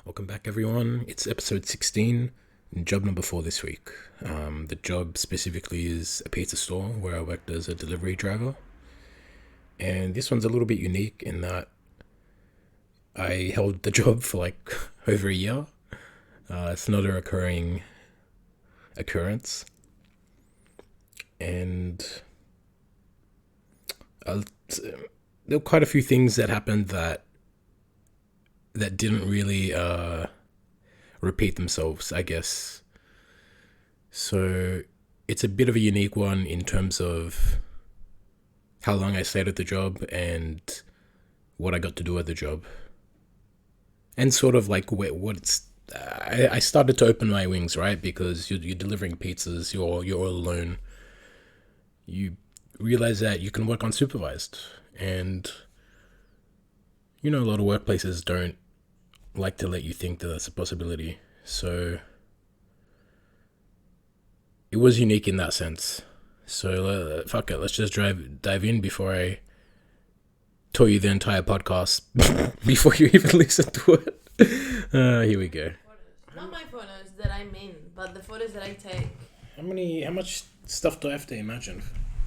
Welcome back, everyone. It's episode 16, and job number 4 this week. The job specifically is a pizza store where I worked as a delivery driver. And this one's a little bit unique in that I held the job for like over a year. It's not a recurring occurrence. And there were quite a few things that happened that didn't really repeat themselves, I guess. So it's a bit of a unique one in terms of how long I stayed at the job and what I got to do at the job. And sort of like I started to open my wings, right? Because you're delivering pizzas, you're all alone. You realize that you can work unsupervised. And, a lot of workplaces don't like to let you think that that's a possibility. So it was unique in that sense. So fuck it, let's just dive in before I tell you the entire podcast before you even listen to it. Here we go. Not my photos that I'm in, but the photos that I take. How much stuff do I have to imagine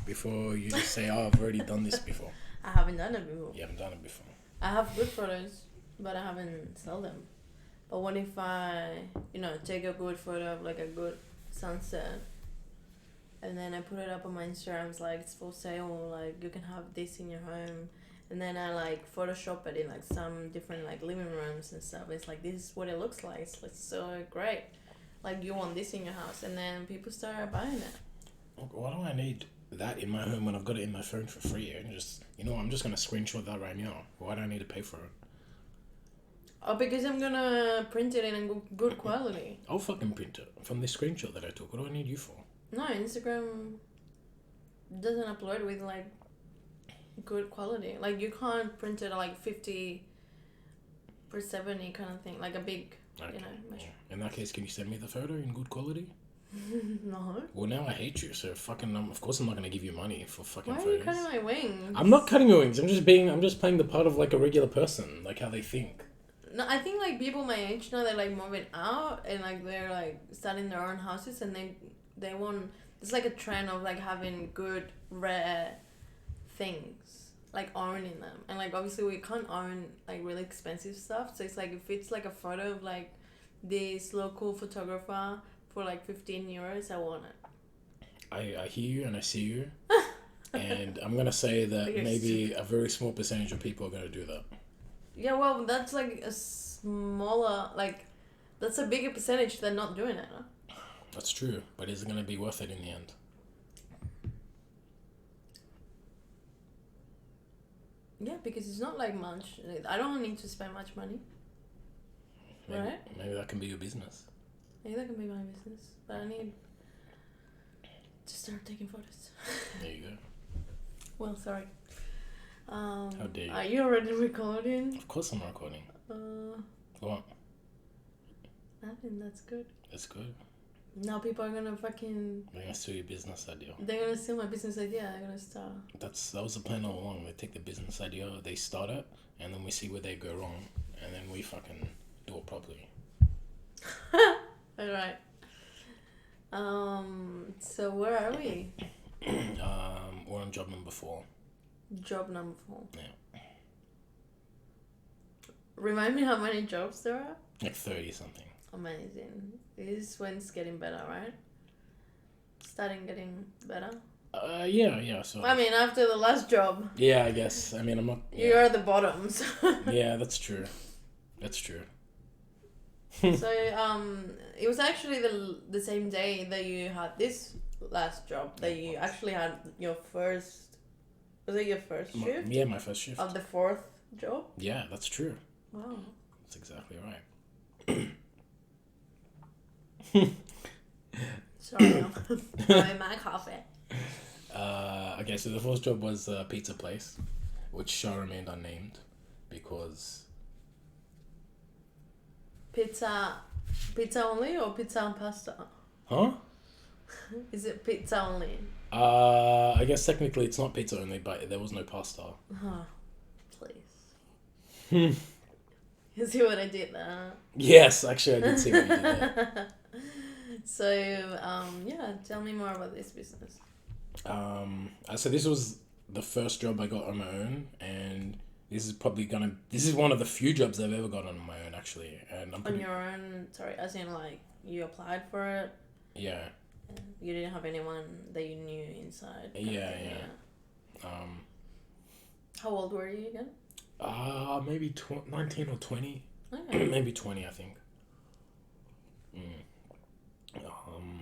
before you just say, oh, I've already done this before? I haven't done it before. You haven't done it before. I have good photos, but I haven't sold them. But what if I, take a good photo of like a good sunset, and then I put it up on my Instagram, it's like it's for sale, like you can have this in your home, and then I like Photoshop it in like some different like living rooms and stuff. It's like this is what it looks like. It's like so great. Like you want this in your house, and then people start buying it. Why do I need that in my home when I've got it in my phone for free? And just I'm just gonna screenshot that right now. Why do I need to pay for it? Oh, because I'm gonna print it in good quality. I'll fucking print it from the screenshot that I took. What do I need you for? No, Instagram doesn't upload with like good quality. Like you can't print it at like 50x70 kind of thing, like a big, measure. In that case, can you send me the photo in good quality? No. Well, now I hate you, so fucking. Of course, I'm not gonna give you money for fucking Why are photos. you cutting my wings? I'm not cutting your wings. I'm just playing the part of like a regular person, like how they think. No, I think like people my age now, they're like moving out and like they're like starting their own houses, and they want, it's like a trend of like having good rare things, like owning them, and like obviously we can't own like really expensive stuff, so it's like if it's like a photo of like this local photographer for like 15 euros, I want it. I hear you and I see you, and I'm gonna say that maybe a very small percentage of people are gonna do that. Yeah, well, that's like a smaller, like, that's a bigger percentage than not doing it. Huh? That's true, but is it going to be worth it in the end? Yeah, because it's not like much. I don't need to spend much money. Right? Maybe that can be your business. Maybe that can be my business, but I need to start taking photos. There you go. Well, sorry. How dare you? Are you already recording? Of course I'm recording. What? Nothing, that's good. That's good. Now people are gonna fucking... They're going to steal your business idea. They're gonna steal my business idea. They're gonna start... That was the plan all along. They take the business idea, they start it, and then we see where they go wrong, and then we fucking do it properly. Alright. So where are we? We're on job number 4. Job number 4. Yeah. Remind me how many jobs there are? Like 30 something. Amazing. This is when it's getting better, right? Starting getting better? Yeah, so... I mean, after the last job. Yeah, I guess. I mean, I'm not... Yeah. You're at the bottoms. Yeah, that's true. That's true. So, it was actually the same day that you had this last job, that you actually had your first... Was it your first shift? Yeah, my first shift. Of the 4th job? Yeah, that's true. Wow. That's exactly right. Sorry, I'm having my coffee. Okay, so the first job was a pizza place, which shall remain unnamed because... Pizza only or pizza and pasta? Huh? Is it pizza only? I guess technically it's not pizza only, but there was no pasta. Please. You see what I did there? Yes, actually, I did see what you did there. So, yeah, tell me more about this business. So this was the first job I got on my own, and this is one of the few jobs I've ever got on my own, actually. And On your own, sorry, as in like you applied for it, yeah, and you didn't have anyone that you knew inside. yeah, um, How old were you again? maybe 19 or 20, Okay. maybe 20, I think. Um,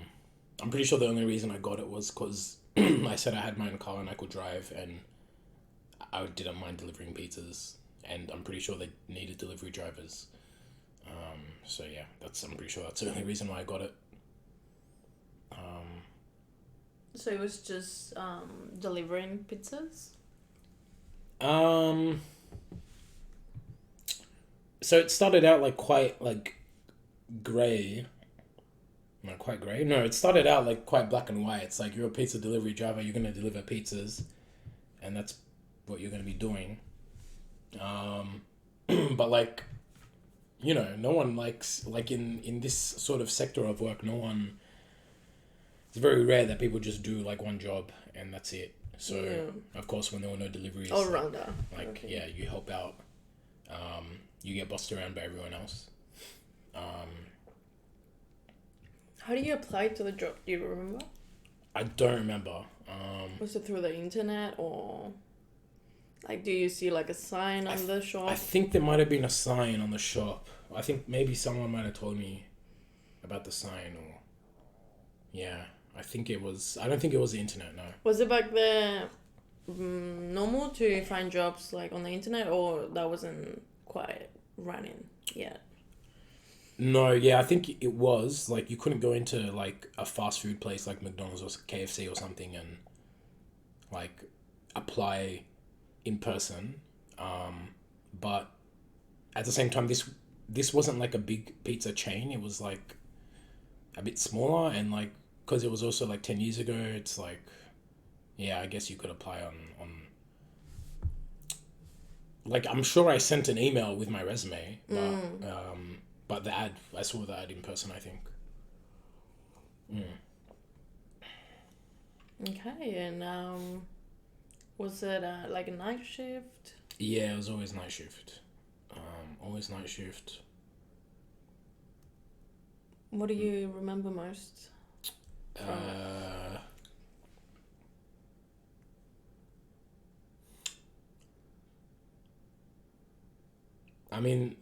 I'm pretty sure the only reason I got it was because I said I had my own car and I could drive, and I didn't mind delivering pizzas, and I'm pretty sure they needed delivery drivers. So yeah, I'm pretty sure that's the only reason why I got it. So it was just delivering pizzas? Um, so it started out like quite like grey. Not quite grey. No, it started out like quite black and white. It's like you're a pizza delivery driver. You're gonna deliver pizzas, and that's what you're gonna be doing. Um, but like, no one likes like in this sort of sector of work. No one. It's very rare that people just do like one job and that's it. So Yeah. of course, when there were no deliveries, All rounder. like Okay. yeah, you help out. You get bossed around by everyone else. Um, How do you apply to the job? Do you remember? I don't remember. Was it through the internet or like do you see like a sign on the shop? I think there might have been a sign on the shop. I think maybe someone might have told me about the sign, or yeah. I don't think it was the internet, no. Was it back there normal to find jobs like on the internet, or that wasn't quite running yet? No, yeah, I think it was like you couldn't go into like a fast food place like McDonald's or KFC or something and like apply in person. But at the same time, this wasn't like a big pizza chain. It was like a bit smaller, and like because it was also like 10 years ago, it's like yeah, I guess you could apply on like I'm sure I sent an email with my resume, but the ad I saw the ad in person, I think. Okay, and was it like a night shift? Yeah, it was always night shift. Always night shift. What do you remember most from it? I mean,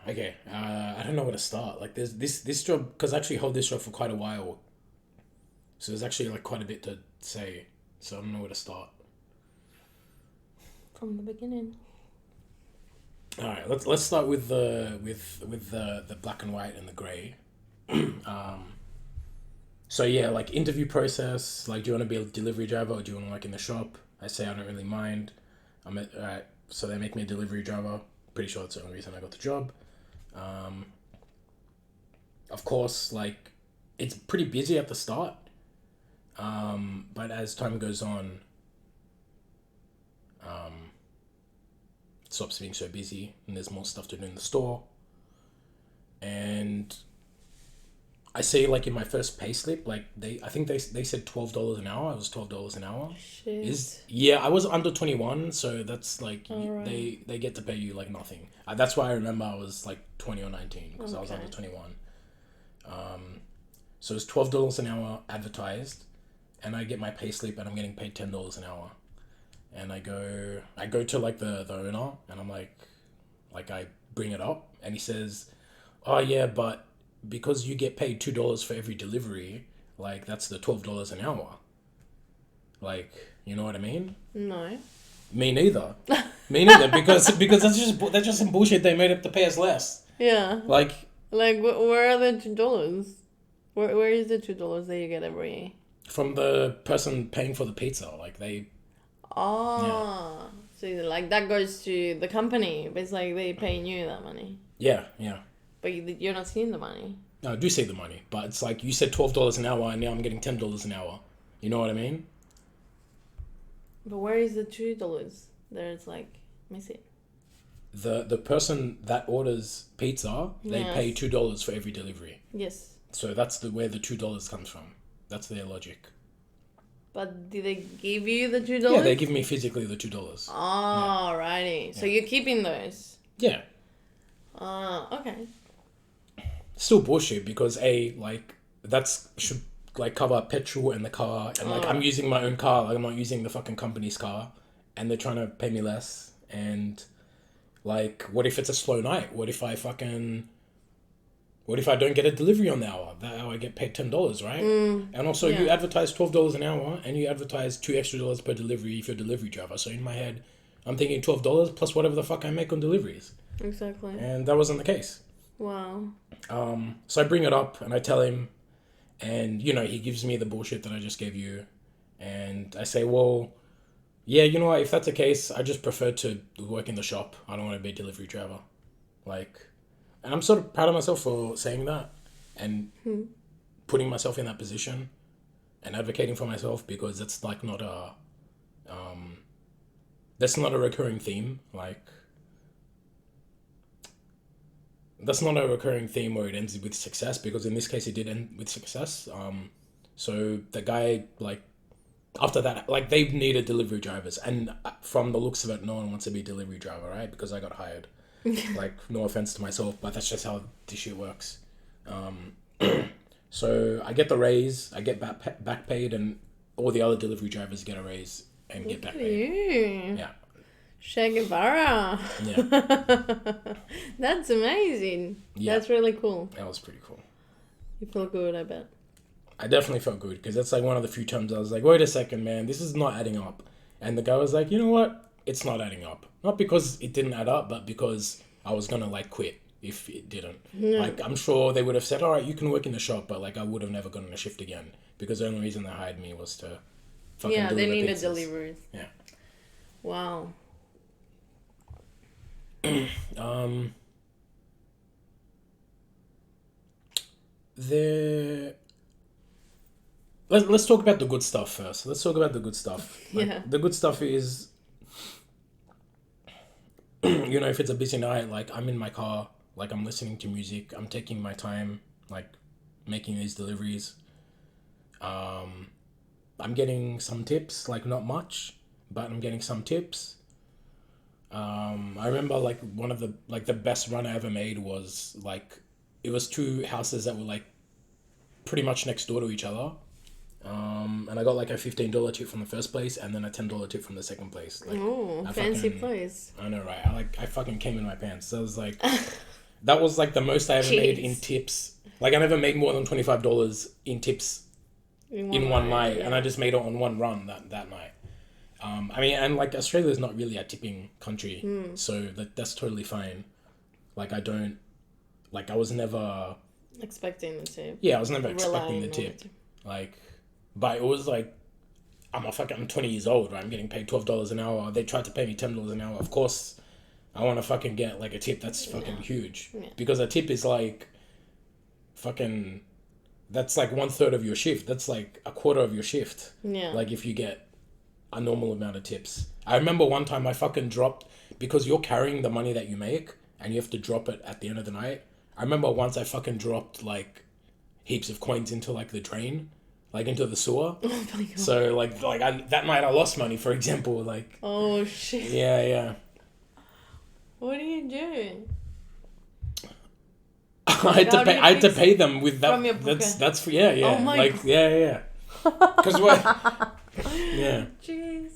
okay. I don't know where to start. Like, there's this job because I actually held this job for quite a while, so there's actually like quite a bit to say. So I don't know where to start. From the beginning. All right, let's start with the black and white and the grey. So yeah, like interview process. Like, do you want to be a delivery driver or do you want to work in the shop? I say I don't really mind. Alright. So they make me a delivery driver. Pretty sure that's the only reason I got the job. Of course, like it's pretty busy at the start. But as time goes on, it stops being so busy and there's more stuff to do in the store. And I see like in my first pay slip, like I think they said $12 an hour. I was $12 an hour. Shit. Yeah, I was under 21, so that's like Alright. they get to pay you like nothing. That's why I remember I was like 20 or 19 because I was under Okay. 21. So it's $12 an hour advertised, and I get my pay slip and I'm getting paid $10 an hour. And I go to like the owner and I'm like I bring it up and he says, "Oh yeah, but because you get paid $2 for every delivery, like that's the $12 an hour." Like, you know what I mean? No. Me neither. Me neither. Because that's just some bullshit they made up to pay us less. Yeah. Like Where are the $2? Where is the $2 that you get every? from the person paying for the pizza, like they. Oh, so like that goes to the company, but it's like they paying you that money, Yeah. but you're not seeing the money. No, I do see the money, but it's like you said $12 an hour, and now I'm getting $10 an hour. You know what I mean? But where is the $2? There's like, let me see. the person that orders pizza, they pay Yes. $2 for every delivery. Yes. So that's where the $2 comes from. That's their logic. But did they give you the $2? Yeah, they give me physically the $2. Oh, righty. So Yeah. you're keeping those. Yeah. Okay. Still bullshit because that's should like cover petrol and the car, and like I'm using my own car, like I'm not using the fucking company's car, and they're trying to pay me less. And like, what if it's a slow night? What if I don't get a delivery on the hour? That hour I get paid $10, right? And also you Yeah. advertise $12 an hour, and you advertise $2 extra per delivery if you're a delivery driver. So in my head, I'm thinking $12 plus whatever the fuck I make on deliveries, Exactly. and that wasn't the case. Wow. So I bring it up and I tell him, and he gives me the bullshit that I just gave you, and I say, well, yeah, you know what? If that's the case, I just prefer to work in the shop. I don't want to be a delivery driver, and I'm sort of proud of myself for saying that and putting myself in that position and advocating for myself, because it's like that's not a recurring theme. That's not a recurring theme where it ends with success, because in this case it did end with success. So the guy, after that, they needed delivery drivers, and from the looks of it, no one wants to be a delivery driver, right? Because I got hired. No offense to myself, but that's just how this shit works. So I get the raise, I get back paid, and all the other delivery drivers get a raise and get back paid. You. Yeah. Che Guevara. Yeah. That's amazing. Yeah. That's really cool. That was pretty cool. You feel good, I bet. I definitely felt good, because that's one of the few times I was like, wait a second, man, this is not adding up. And the guy was like, you know what? It's not adding up. Not because it didn't add up, but because I was going to quit if it didn't. I'm sure they would have said, all right, you can work in the shop, but I would have never gotten a shift again, because the only reason they hired me was to fucking Yeah, they deliver needed pizzas. deliveries. Yeah. Wow. Let's talk about the good stuff first. Let's talk about the good stuff. Yeah. The good stuff is, if it's a busy night, I'm in my car, I'm listening to music, I'm taking my time, making these deliveries. I'm getting some tips, not much, but I'm getting some tips. I remember one of the best run I ever made was it was two houses that were pretty much next door to each other. And I got a $15 tip from the first place, and then a $10 tip from the second place. Fancy place. I know, right? I fucking came in my pants. That was that was the most I ever made in tips. I never made more than $25 in tips in one night, yeah. and I just made it on one run that night. And Australia's not really a tipping country, so that's totally fine. I was never Expecting the tip. Yeah, I was never expecting Relying the on tip. the tip. But it was I'm 20 years old, right? I'm getting paid $12 an hour. They tried to pay me $10 an hour. Of course, I want to fucking get a tip that's fucking huge. Yeah. Because a tip is fucking, that's 1/3 of your shift. That's a quarter of your shift. Yeah. If you get a normal amount of tips. I remember one time I fucking dropped, because you're carrying the money that you make and you have to drop it at the end of the night. I remember once I fucking dropped heaps of coins into the drain, into the sewer. Oh my god. So that night I lost money, for example. Oh shit. Yeah. What do you do? I had to pay them with that. From your pocket? That's for yeah. Oh my God. Yeah. Because what? Yeah. Jeez.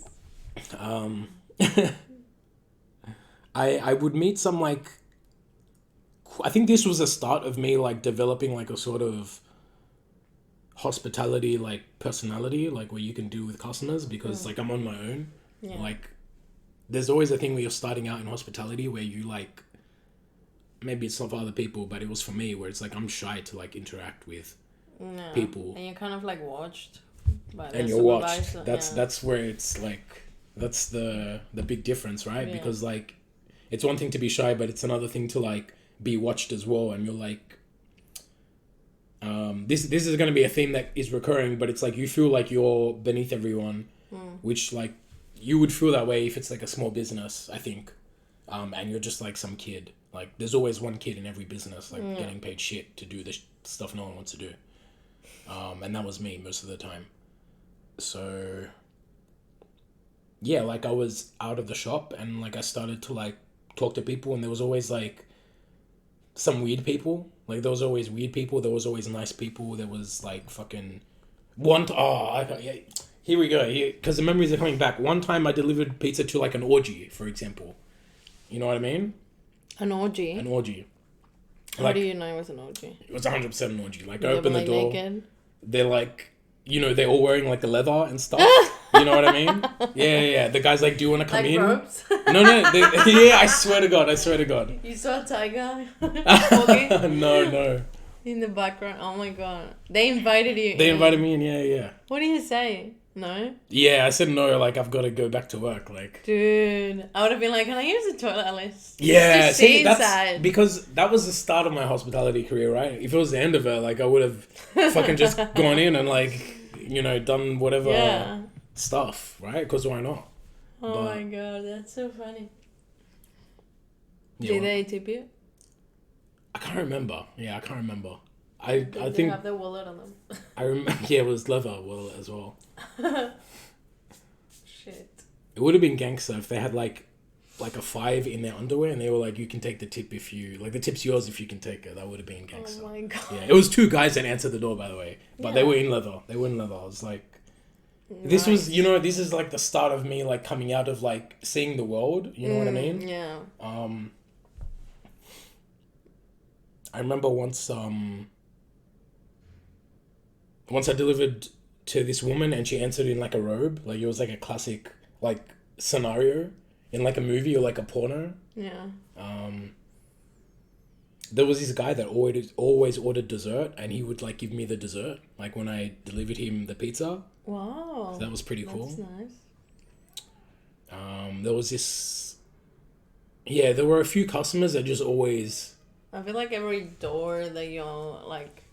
I would meet some I think this was the start of me developing a sort of hospitality personality, where you can deal with customers, because I'm on my own. Yeah. There's always a thing where you're starting out in hospitality where you maybe it's not for other people, but it was for me, where it's I'm shy to interact with No. people. And you're kind of watched by And the you're watched. supervisor, That's where it's that's the big difference, right? Yeah. Because it's one thing to be shy, but it's another thing to be watched as well. And you're this is going to be a theme that is recurring, but it's you feel you're beneath everyone, which you would feel that way if it's a small business, I think. and you're just like some kid. Like there's always one kid in every business like getting paid shit to do the stuff no one wants to do. And that was me most of the time. So yeah, like I was out of the shop and like I started to like talk to people, and there was always like some weird people. Like there was always weird people. There was always nice people. There was like fucking yeah, here we go. Because the memories are coming back. One time I delivered pizza to like an orgy, for example. You know what I mean? An orgy? An orgy. How do you know it was an orgy? It was 100% an orgy. Like I They opened were, the door. naked? They're like, you know, they're all wearing like the leather and stuff. You know what I mean? Yeah. The guy's like, do you want to come Like in? ropes? No. Yeah, I swear to God. You saw a tiger walking No. in the background. Oh my god. They invited you They in. invited me in, yeah. What do you say? No? Yeah, I said no, like I've got to go back to work, like. Dude, I would have been like, can I use the toilet at least? Yeah, Just see, that's inside. because that was the start of my hospitality career, right? If it was the end of it, like I would have fucking just gone in and like, you know, done whatever stuff, right? Because why not? Oh my god, that's so funny. Yeah, Did they tip you? I can't remember. Yeah, I can't remember. I Did they think have their wallet on them? I remember. Yeah, it was leather wallet as well. Shit. It would have been gangster if they had like a 5 in their underwear and they were like, you can take the tip if you like the tip's yours if you can take it. That would have been gangster. Oh my god. Yeah, it was 2 guys that answered the door, by the way, but they Yeah. were in leather. I was like, this was, you know, this is like the start of me like coming out of like seeing the world. You know what I mean? Yeah. I remember once I delivered to this woman and she answered in like a robe. Like it was like a classic like scenario in like a movie or like a porno. Yeah. There was this guy that always ordered dessert, and he would like give me the dessert like when I delivered him the pizza. Wow. So that was pretty cool. That's nice. There was this. Yeah, there were a few customers that just always. I feel like every door that you like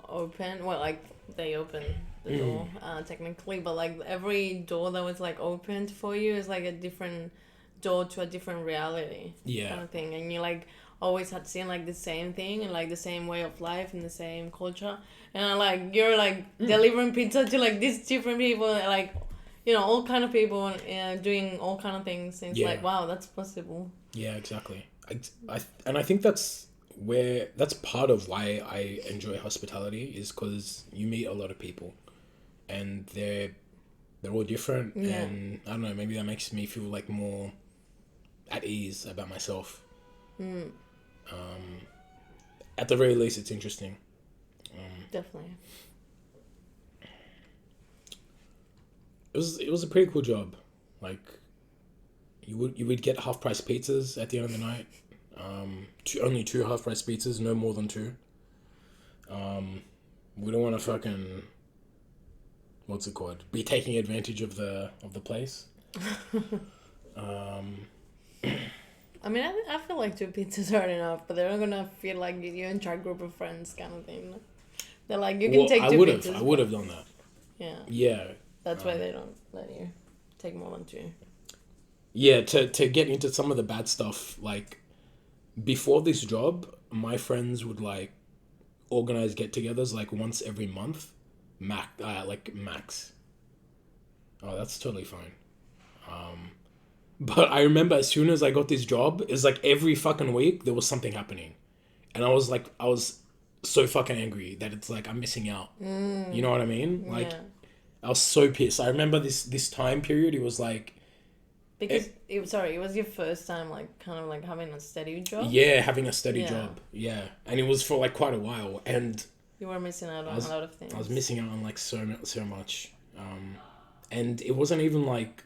open, well, like they open the door technically, but like every door that was like opened for you is like a different door to a different reality. Yeah. Kind of thing, and you like always had seen like the same thing and like the same way of life and the same culture, and like you're like delivering pizza to like these different people, like, you know, all kind of people doing all kind of things, and it's like, wow, that's possible. Yeah, exactly. I think that's part of why I enjoy hospitality, is because you meet a lot of people, and they're all different, and I don't know, maybe that makes me feel like more at ease about myself. At the very least, it's interesting. Definitely. It was a pretty cool job. Like, you would get half price pizzas at the end of the night. Only 2 half price pizzas, no more than 2. We don't want to fucking, what's it called? Be taking advantage of the place. I mean, I feel like 2 pizzas are enough, but they're not gonna feel like you're in charge group of friends kind of thing. They're like, you can take 2 pizzas. I would have done that. Yeah. Yeah. That's why they don't let you take more than 2. Yeah, to get into some of the bad stuff, like, before this job, my friends would, like, organize get-togethers, like, once every month. Max. Oh, that's totally fine. But I remember as soon as I got this job, it's like every fucking week there was something happening. And I was so fucking angry that it's like I'm missing out. You know what I mean? Like, I was so pissed. I remember this time period, it was like... Because, it was your first time, like, kind of like having a steady job? Yeah, having a steady job. Yeah. And it was for like quite a while. And... You were missing out on a lot of things. I was missing out on like so much. And it wasn't even like...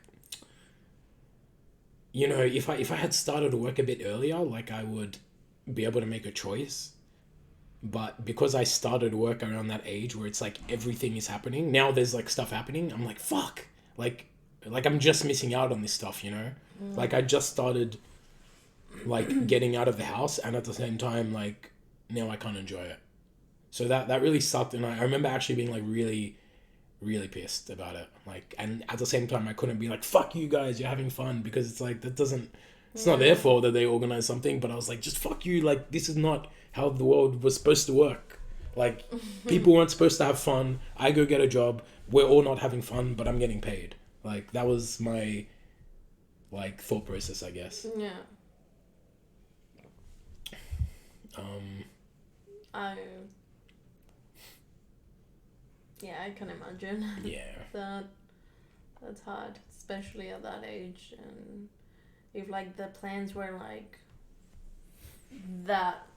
You know, if I had started work a bit earlier, like I would be able to make a choice. But because I started work around that age where it's like everything is happening, now there's like stuff happening, I'm like, fuck. Like I'm just missing out on this stuff, you know? Like I just started like getting out of the house, and at the same time, like now I can't enjoy it. So that really sucked. And I remember actually being like really, really pissed about it. Like, and at the same time, I couldn't be like, fuck you guys, you're having fun, because it's like, that doesn't It's not their fault that they organized something, but I was like, just fuck you. Like, this is not how the world was supposed to work. Like, people weren't supposed to have fun. I go get a job. We're all not having fun, but I'm getting paid. Like, that was my, like, thought process, I guess. Yeah. I can imagine. Yeah. That's hard, especially at that age, and if like the plans were like that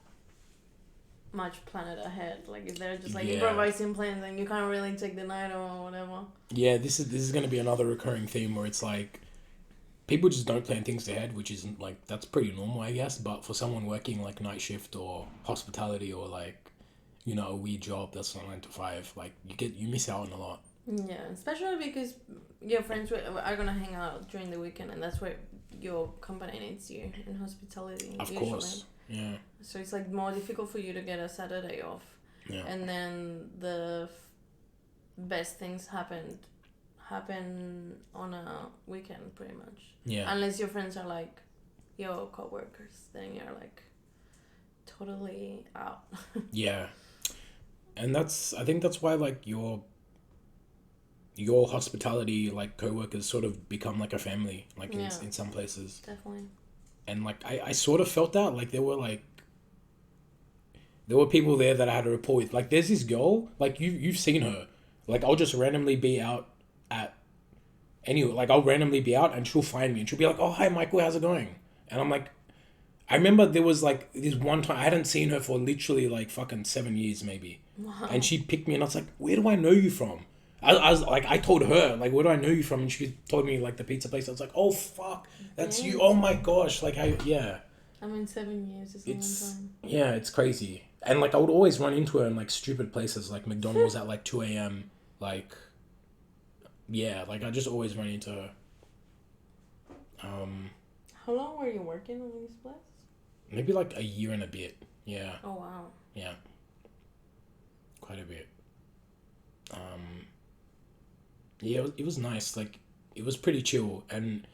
much planned ahead, like if they're just like improvising plans and you can't really take the night or whatever. Yeah, this is going to be another recurring theme where it's like people just don't plan things ahead, which isn't like, that's pretty normal, I guess. But for someone working like night shift or hospitality or like, you know, a weird job that's not 9 to 5, like you miss out on a lot. Yeah, especially because your friends are gonna hang out during the weekend, and that's where your company needs you in hospitality. Of usually. course, yeah. So it's like more difficult for you to get a Saturday off. Yeah. And then the best things happen on a weekend, pretty much. Yeah. Unless your friends are like your co-workers, then you're like totally out. Yeah. And I think that's why like your hospitality like co-workers sort of become like a family, like in some places. Definitely. And like I sort of felt that, like there were people there that I had a rapport with. Like there's this girl, like you've seen her. Like I'll just randomly be out I'll randomly be out and she'll find me and she'll be like, "Oh, hi Michael, how's it going?" And I'm like, I remember there was like this one time I hadn't seen her for literally like fucking 7 years maybe. Wow. And she picked me and I was like, "Where do I know you from?" I was like, I told her, like, "Where do I know you from?" And she told me, like, the pizza place. I was like, "Oh, fuck, that's you. Oh, my gosh." Like, yeah. I mean, 7 years is a long time. Yeah, it's crazy. And, like, I would always run into her in, like, stupid places, like McDonald's at, like, 2 a.m. Like, yeah, like, I just always run into her. How long were you working on this place? Maybe, like, a year and a bit. Yeah. Oh, wow. Yeah. Quite a bit. Yeah, it was nice. Like, it was pretty chill. And,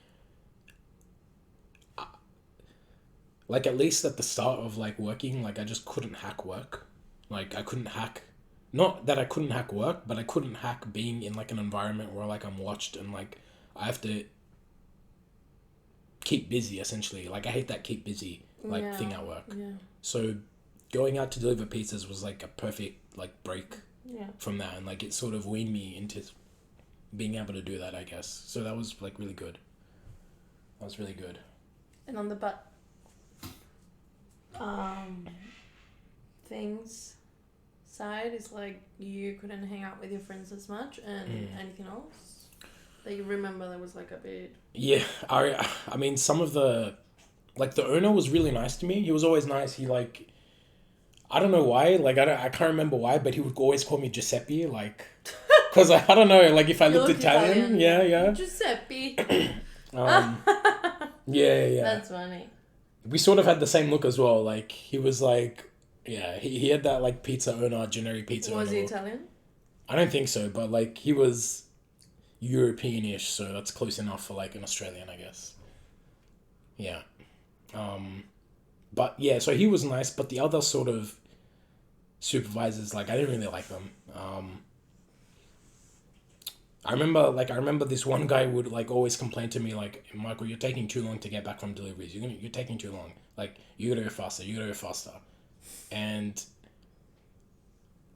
like, at least at the start of, like, working, like, I just couldn't hack work. Like, I couldn't hack... Not that I couldn't hack work, but I couldn't hack being in, like, an environment where, like, I'm watched and, like, I have to keep busy, essentially. Like, I hate that keep busy, like, thing at work. Yeah. So, going out to deliver pizzas was, like, a perfect, like, break from that. And, like, it sort of weaned me into being able to do that, I guess. So that was, like, really good. That was really good. And on the things side is like you couldn't hang out with your friends as much, and anything else that you remember that was like a bit... Yeah, I mean, some of the... Like, the owner was really nice to me. He was always nice. He, like... I don't know why. Like, I can't remember why, but he would always call me Giuseppe, like... Because I don't know, like, if I looked Italian. Yeah. Giuseppe. Yeah. That's funny. We sort of had the same look as well. Like, he was like... Yeah, he had that, like, pizza owner, generic pizza owner. Was he Italian? I don't think so, but, like, he was European-ish, so that's close enough for, like, an Australian, I guess. Yeah. But, yeah, so he was nice, but the other sort of supervisors, like, I didn't really like them. I remember this one guy would, like, always complain to me, like, "Michael, you're taking too long to get back from deliveries. You're taking too long. Like, you gotta go faster. And,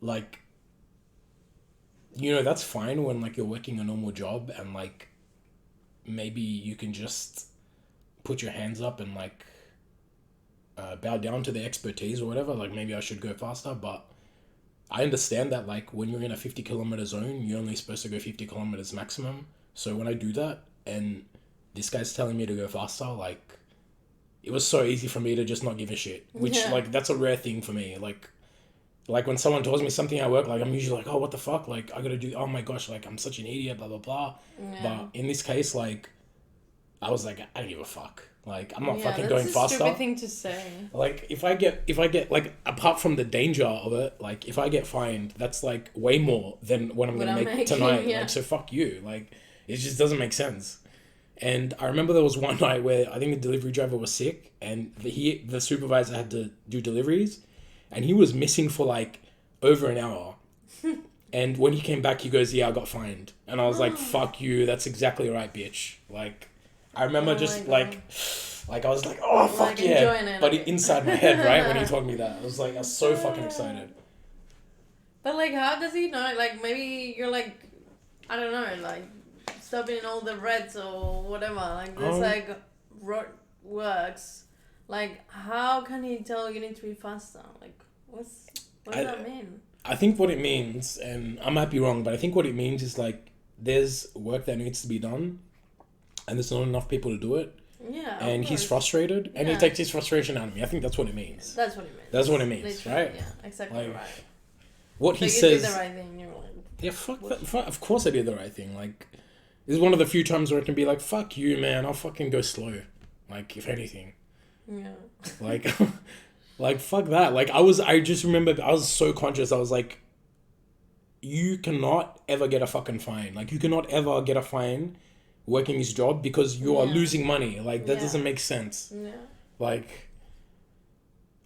like, you know, that's fine when, like, you're working a normal job and, like, maybe you can just put your hands up and, like, bow down to the expertise or whatever. Like, maybe I should go faster, but I understand that, like, when you're in a 50-kilometer zone, you're only supposed to go 50 kilometers maximum. So when I do that and this guy's telling me to go faster, like, it was so easy for me to just not give a shit. Which, like, that's a rare thing for me. Like when someone tells me something at work, like, I'm usually like, "Oh, what the fuck? Like, I gotta do... Oh my gosh, like, I'm such an idiot, blah, blah, blah." Yeah. But in this case, like, I was like, I don't give a fuck. Like, I'm not fucking going faster. That's a stupid thing to say. Like, if I get, like, apart from the danger of it, like, if I get fined, that's, like, way more than what I'm going to make tonight. Yeah. Like, so fuck you. Like, it just doesn't make sense. And I remember there was one night where I think the delivery driver was sick, and the supervisor had to do deliveries, and he was missing for like over an hour. And when he came back, he goes, "Yeah, I got fined." And I was like, "Fuck you! That's exactly right, bitch." Like, I remember just like I was like, "Oh fuck like yeah!" It, but inside my head, right, when he told me that, I was so fucking excited. But like, how does he know? Like, maybe you're like, I don't know, like stopping all the reds or whatever. Like, this like road works. Like, how can he tell you need to be faster? Like, what does that mean? I think what it means, and I might be wrong, but I think what it means is like there's work that needs to be done, and there's not enough people to do it. Yeah. And he's frustrated, and he takes his frustration out of me. I think that's what it means. That's what it means. That's what it means, literally, right? Yeah, exactly right. What so he says. You did the right thing. You're like. Yeah, fuck that. Of course I did the right thing. Like, this is one of the few times where I can be like, "Fuck you, man. I'll fucking go slow." Like, if anything. Yeah. Like. Like, fuck that. Like, I just remember I was so conscious. I was like, you cannot ever get a fucking fine. Like, you cannot ever get a fine working this job because you are losing money. Like, that doesn't make sense. Yeah. Like,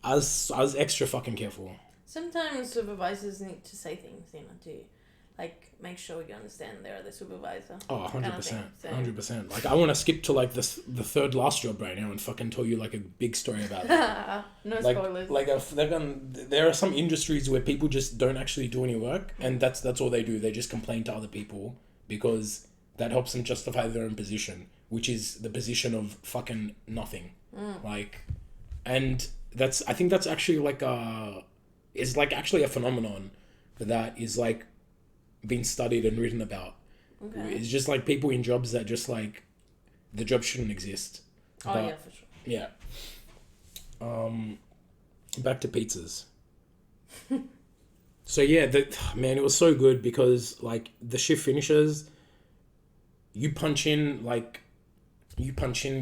I was extra fucking careful. Sometimes supervisors need to say things, to like make sure you understand they're the supervisor. Oh, 100%. 100%. Like, I want to skip to like the third last job right now and fucking tell you like a big story about it. No like, spoilers. Like, there are some industries where people just don't actually do any work, and that's all they do. They just complain to other people because that helps them justify their own position, which is the position of fucking nothing. Like, and I think that's actually like is like actually a phenomenon that is like been studied and written about. Okay. It's just like people in jobs that just like the job shouldn't exist. Oh, yeah, for sure. Yeah. Back to pizzas. So yeah, man, it was so good because like the shift finishes, you punch in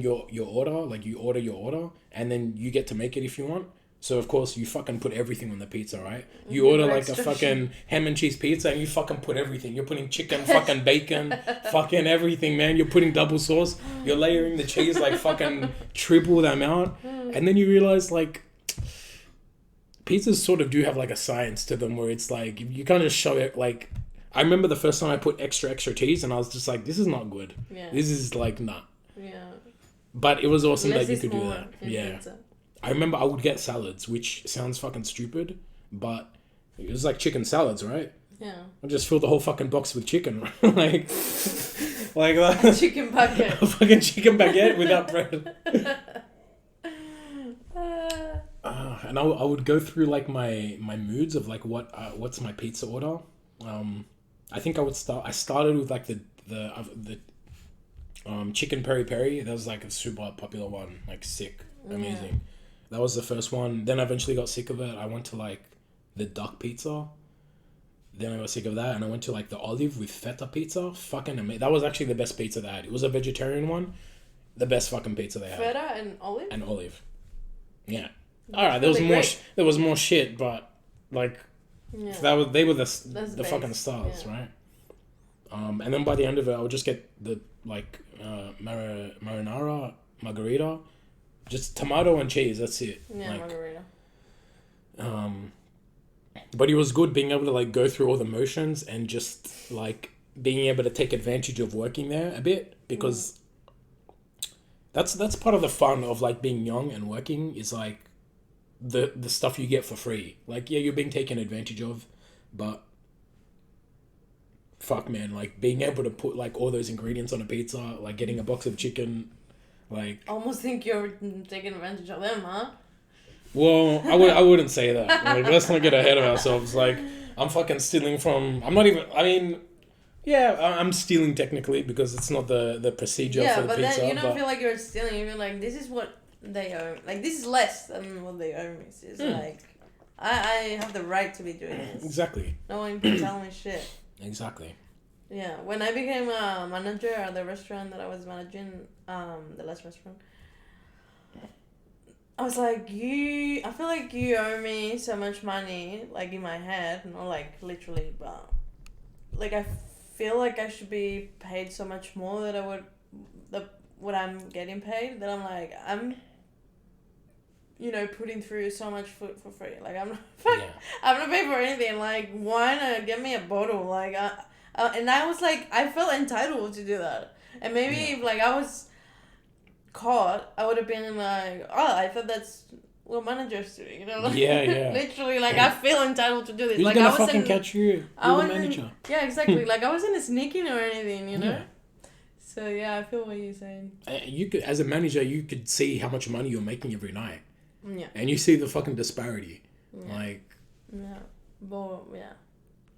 your order, like you order your order, and then you get to make it if you want. So, of course, you fucking put everything on the pizza, right? You order, like, a fucking ham and cheese pizza, and you fucking put everything. You're putting chicken, fucking bacon, fucking everything, man. You're putting double sauce. You're layering the cheese, like, fucking triple the amount. And then you realize, like, pizzas sort of do have, like, a science to them where it's, like, you can't just show it, like... I remember the first time I put extra cheese, and I was just like, this is not good. Yeah. This is, like, nah. Yeah. But it was awesome that you could do that. Yeah. Pizza. I remember I would get salads, which sounds fucking stupid, but it was like chicken salads, right? Yeah. I just filled the whole fucking box with chicken, like a chicken baguette. A fucking chicken baguette without bread. And I would go through like my moods of like what's my pizza order. I think I started with like the chicken peri peri. That was like a super popular one, like sick, amazing. Yeah. That was the first one. Then I eventually got sick of it. I went to like the duck pizza. Then I got sick of that, and I went to like the olive with feta pizza. Fucking amazing. That was actually the best pizza they had. It was a vegetarian one. The best fucking pizza they had. Feta and olive. And olive. Yeah. All right. There was more. There was more shit, but like, they were the fucking stars, right? And then by the end of it, I would just get the like marinara margarita. Just tomato and cheese, that's it. Yeah, like, margarita. But it was good being able to like go through all the motions and just like being able to take advantage of working there a bit, because that's part of the fun of like being young and working is like the stuff you get for free. Like, yeah, you're being taken advantage of, but fuck, man, like being able to put like all those ingredients on a pizza, like getting a box of chicken. Like, I almost think you're taking advantage of them, huh? Well, I wouldn't say that. Like, let's not get ahead of ourselves. Like, I'm fucking stealing from... I'm not even... I mean, yeah, I'm stealing technically because it's not the procedure for the pizza. Yeah, but then you don't feel like you're stealing. You feel like, this is what they owe. Like, this is less than what they owe me. It's like, I have the right to be doing this. Exactly. No one can tell me shit. Exactly. Yeah, when I became a manager at the restaurant that I was managing, the last restaurant, I was like, I feel like you owe me so much money, like in my head, not like literally, but like I feel like I should be paid so much more that what I'm getting paid, then I'm like, I'm, putting through so much food for free. Like, Yeah. I'm not paying for anything. Like, why not get me a bottle? Like, and I was like, I felt entitled to do that. And maybe if, like, I was caught, I would have been like, oh, I thought that's what managers do, Like, Yeah. literally, like, I feel entitled to do this. Who's like, gonna I fucking wasn't, catch you? I You're the wasn't, manager. yeah, exactly. Like, I wasn't sneaking or anything, Yeah. So, yeah, I feel what you're saying. You could, as a manager, you could see how much money you're making every night. Yeah. And you see the fucking disparity. Yeah. Like. Yeah. But, yeah.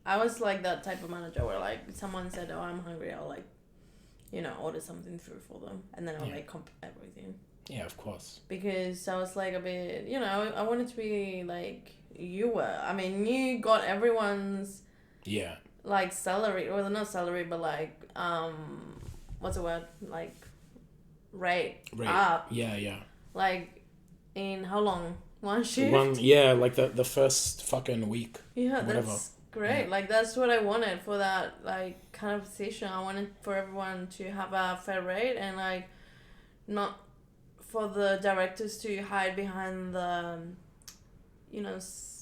I was like that type of manager where, like, someone said, oh, I'm hungry. I'll, like, order something through for them. And then I'll, like, comp everything. Yeah, of course. Because I was, like, a bit, I wanted to be, like, you were. I mean, you got everyone's, Yeah. like, salary. Well, not salary, but, like, what's the word? Like, rate up. Yeah. Like, in how long? One shift? Like the first fucking week. Yeah, whatever. that's great. Yeah. Like, that's what I wanted for that, like, kind of position. I wanted for everyone to have a fair rate and, like, not for the directors to hide behind the,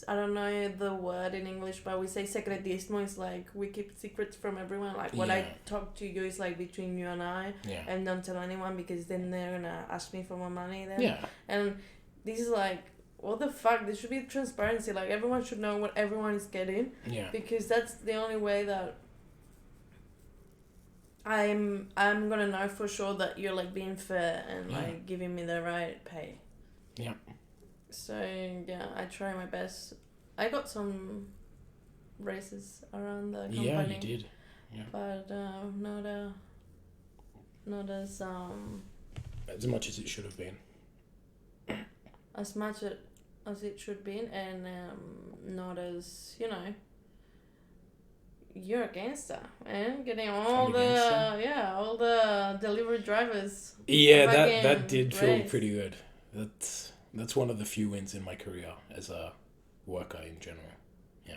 I don't know the word in English, but we say secretismo. It's like we keep secrets from everyone. Like, what I talk to you is, like, between you and I. Yeah. And don't tell anyone because then they're gonna ask me for more money then. Yeah. And this is like, what the fuck? There should be transparency. Like, everyone should know what everyone is getting. Yeah. Because that's the only way that I'm gonna know for sure that you're, like, being fair and like giving me the right pay. Yeah. So yeah, I try my best. I got some raises around the company. Yeah, you did. Yeah. But not as much as it should have been. as much as it should be, and not as you're a gangster, man. Getting all the delivery drivers. Yeah, that did feel raise. pretty good. That's one of the few wins in my career as a worker in general. Yeah.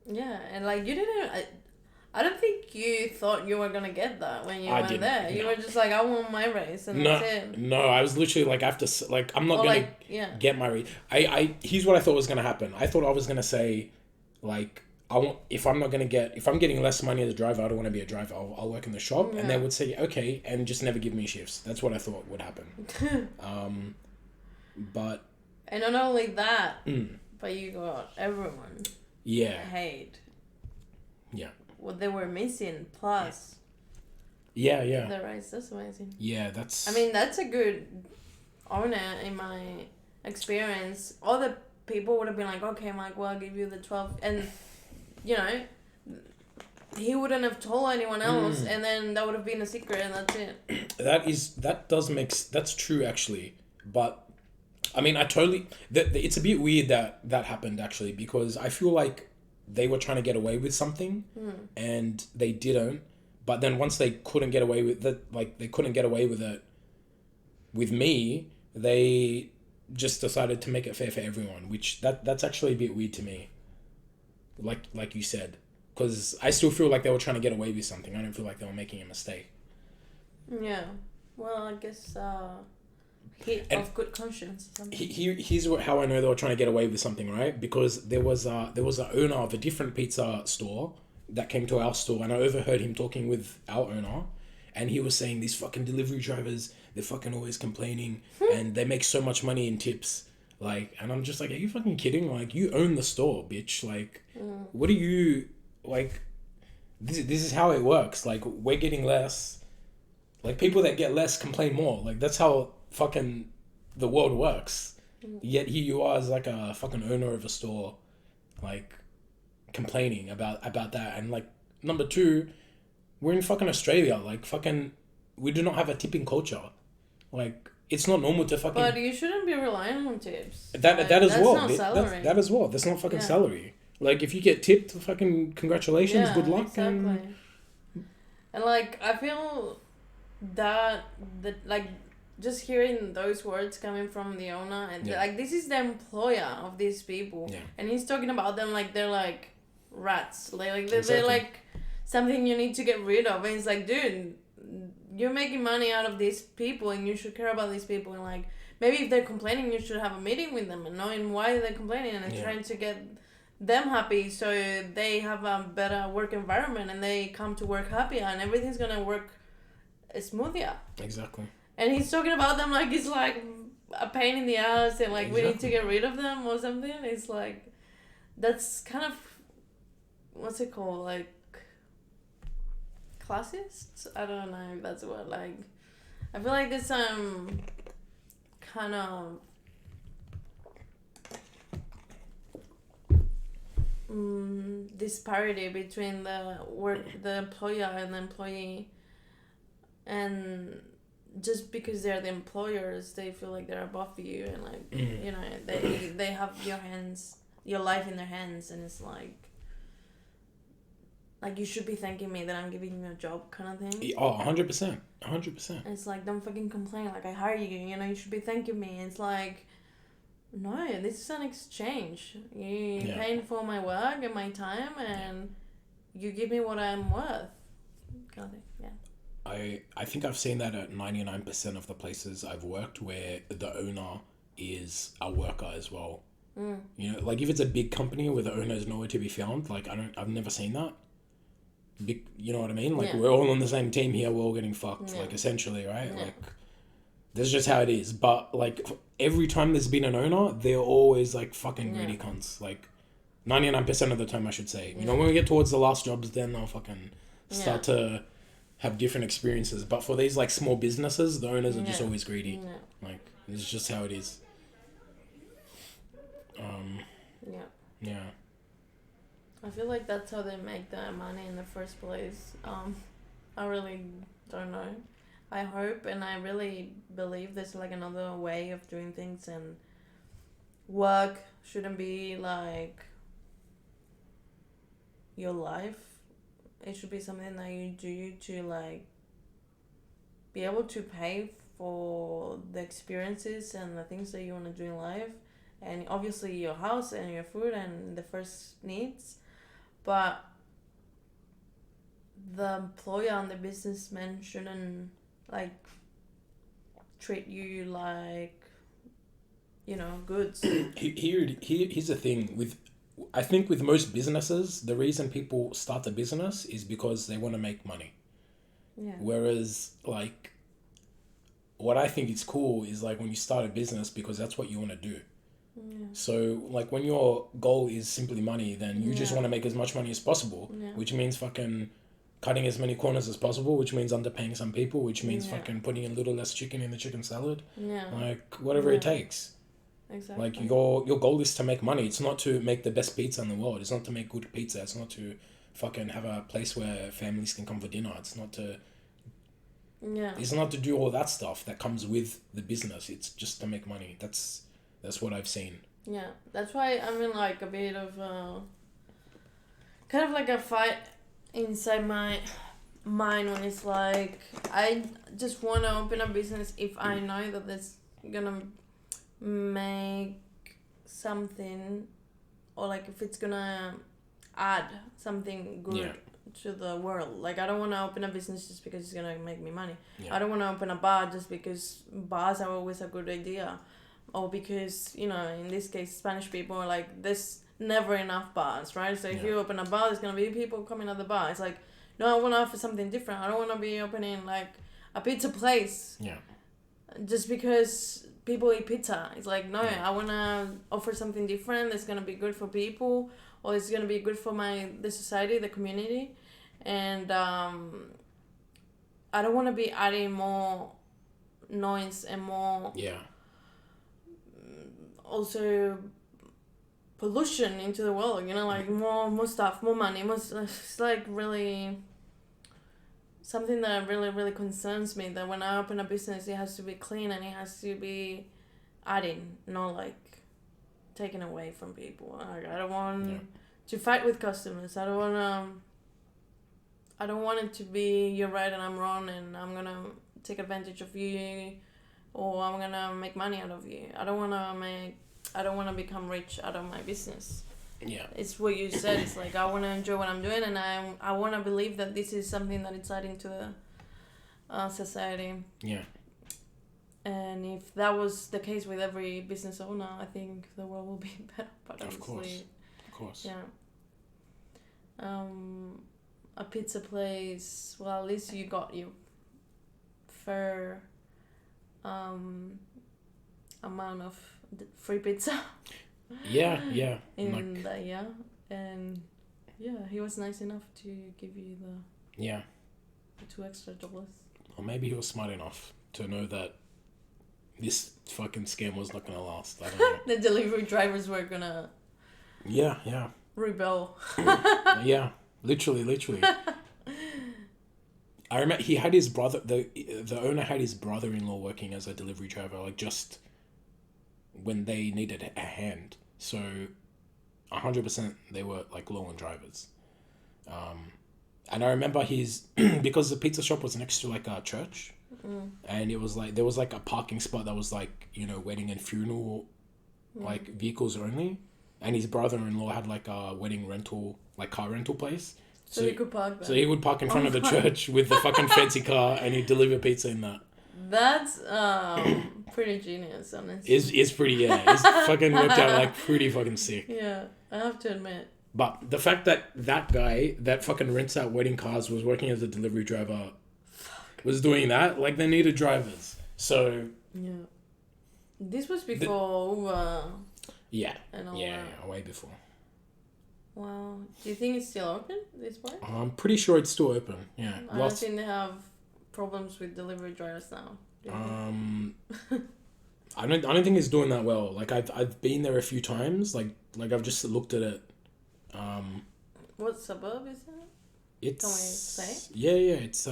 Yeah, and like you didn't. I don't think you thought you were gonna get that when you went there. You were just like, I want my raise, and that's it. No, I was literally like, I have to, like, I'm not gonna get my raise. Here's what I thought was gonna happen. I thought I was gonna say, like, if I'm getting less money as a driver, I don't want to be a driver. I'll work in the shop, and they would say okay, and just never give me shifts. That's what I thought would happen. But. And not only that, but you got everyone. Yeah. Paid. Yeah. What they were missing, plus. Yeah. The raise, that's amazing. Yeah, that's. I mean, that's a good owner in my experience. Other people would have been like, okay, Mike, well, I'll give you the 12, and. He wouldn't have told anyone else, and then that would have been a secret, and that's it. That's true actually, but I mean, it's a bit weird that happened actually, because I feel like they were trying to get away with something, and they didn't. But then once they couldn't get away with it, like they couldn't get away with it with me, they just decided to make it fair for everyone, which that's actually a bit weird to me. Like you said, because I still feel like they were trying to get away with something. I don't feel like they were making a mistake. Yeah, well, I guess hit of good conscience. Here's how I know they were trying to get away with something, right? Because there was an owner of a different pizza store that came to our store, and I overheard him talking with our owner, and he was saying these fucking delivery drivers, they're fucking always complaining, and they make so much money in tips. Like, and I'm just like, are you fucking kidding? Like, you own the store, bitch. Like, what are you, like, this is how it works. Like, we're getting less. Like, people that get less complain more. Like, that's how fucking the world works. Yet here you are as, like, a fucking owner of a store, like, complaining about that. And, like, number two, we're in fucking Australia. Like, fucking, we do not have a tipping culture. Like, it's not normal to fucking... But you shouldn't be relying on tips. That as well. That's not salary. That as well. That's not fucking salary. Like, if you get tipped, fucking congratulations, good luck. Exactly. And like, I feel that, like, just hearing those words coming from the owner, and like, this is the employer of these people. Yeah. And he's talking about them like they're like rats. They're like something you need to get rid of. And it's like, dude, you're making money out of these people, and you should care about these people, and like maybe if they're complaining, you should have a meeting with them and knowing why they're complaining, and trying to get them happy so they have a better work environment and they come to work happier and everything's gonna work smoother. Exactly. And he's talking about them like it's like a pain in the ass and like we need to get rid of them or something. It's like that's kind of what's it called, like classist? I don't know if that's what, like I feel like there's kind of disparity between the employer and the employee, and just because they're the employers they feel like they're above you and like you know they have your life in their hands, and it's like you should be thanking me that I'm giving you a job kind of thing. Oh, 100%. 100%. It's like, don't fucking complain, like I hire you, you know, you should be thanking me. It's like, no, this is an exchange. You're paying for my work and my time, and you give me what I'm worth. Kind of thing, yeah. I think I've seen that at 99% of the places I've worked where the owner is a worker as well. You know, like if it's a big company where the owner is nowhere to be found, like I've never seen that. You know what I mean? Like we're all on the same team here, we're all getting fucked, like essentially, right? Like that's just how it is. But like every time there's been an owner, they're always like fucking greedy cunts. Like 99% of the time, I should say. You know, when we get towards the last jobs, then they'll fucking start to have different experiences. But for these like small businesses, the owners are just always greedy. Like it's just how it is. Yeah. I feel like that's how they make their money in the first place. I really don't know. I hope and I really believe there's like another way of doing things, and work shouldn't be like your life. It should be something that you do to like be able to pay for the experiences and the things that you want to do in life, and obviously your house and your food and the first needs. But the employer and the businessman shouldn't like treat you like, you know, goods. Here's the thing I think with most businesses, the reason people start a business is because they want to make money. Yeah. Whereas like what I think is cool is like when you start a business because that's what you want to do. Yeah. So like when your goal is simply money, then you just want to make as much money as possible, which means fucking cutting as many corners as possible, which means underpaying some people, which means fucking putting a little less chicken in the chicken salad. Like whatever it takes. Exactly. Like your goal is to make money. It's not to make the best pizza in the world. It's not to make good pizza. It's not to fucking have a place where families can come for dinner. It's not to It's not to do all that stuff that comes with the business. It's just to make money. That's what I've seen. Yeah, that's why I'm in like a bit of kind of like a fight inside my mind when it's like I just want to open a business if I know that it's gonna make something, or like if it's gonna add something good to the world. Like I don't want to open a business just because it's gonna make me money. I don't want to open a bar just because bars are always a good idea. Or because, you know, in this case, Spanish people are like, there's never enough bars, right? So if you open a bar, there's going to be people coming at the bar. It's like, no, I want to offer something different. I don't want to be opening, like, a pizza place. Yeah. Just because people eat pizza. It's like, no, I want to offer something different that's going to be good for people, or it's going to be good for the society, the community. And I don't want to be adding more noise and more... also pollution into the world, you know, like more stuff, more money, it's like really something that really, really concerns me, that when I open a business, it has to be clean and it has to be adding, not like taken away from people. Like, I don't want to fight with customers. I don't want it to be you're right and I'm wrong and I'm gonna take advantage of you, or I'm gonna make money out of you. I don't wanna become rich out of my business. Yeah. It's what you said. It's like I wanna enjoy what I'm doing, and I wanna believe that this is something that it's adding to society. Yeah. And if that was the case with every business owner, I think the world will be better. But Of course. yeah. A pizza place. Well, at least you got your fair amount of free pizza. Yeah. In that year, and yeah, he was nice enough to give you the Yeah. $2 extra. Or maybe he was smart enough to know that this fucking scam was not gonna last. I don't know. The delivery drivers were gonna Yeah. rebel. Yeah. Literally. I remember he had his brother. The owner had his brother-in-law working as a delivery driver, like just when they needed a hand. So, 100% they were like low on drivers. And I remember because the pizza shop was next to like a church, and it was like there was like a parking spot that was like, you know, wedding and funeral, like vehicles only, and his brother-in-law had like a wedding rental, like car rental place. So you could park there. So he would park in front of the church with the fucking fancy car, and he'd deliver pizza in that. That's pretty genius, honestly. It's pretty, it's fucking worked out like pretty fucking sick. Yeah, I have to admit. But the fact that guy that fucking rents out wedding cars was working as a delivery driver, was doing that, like they needed drivers. So yeah, this was before Uber. Yeah, and all yeah, that. way before. Wow, do you think it's still open this point? I'm pretty sure it's still open. Yeah, I don't think they have problems with delivery drivers now. I don't think it's doing that well. Like I've been there a few times. Like I've just looked at it. What suburb is it? It's, can we say? Yeah. It's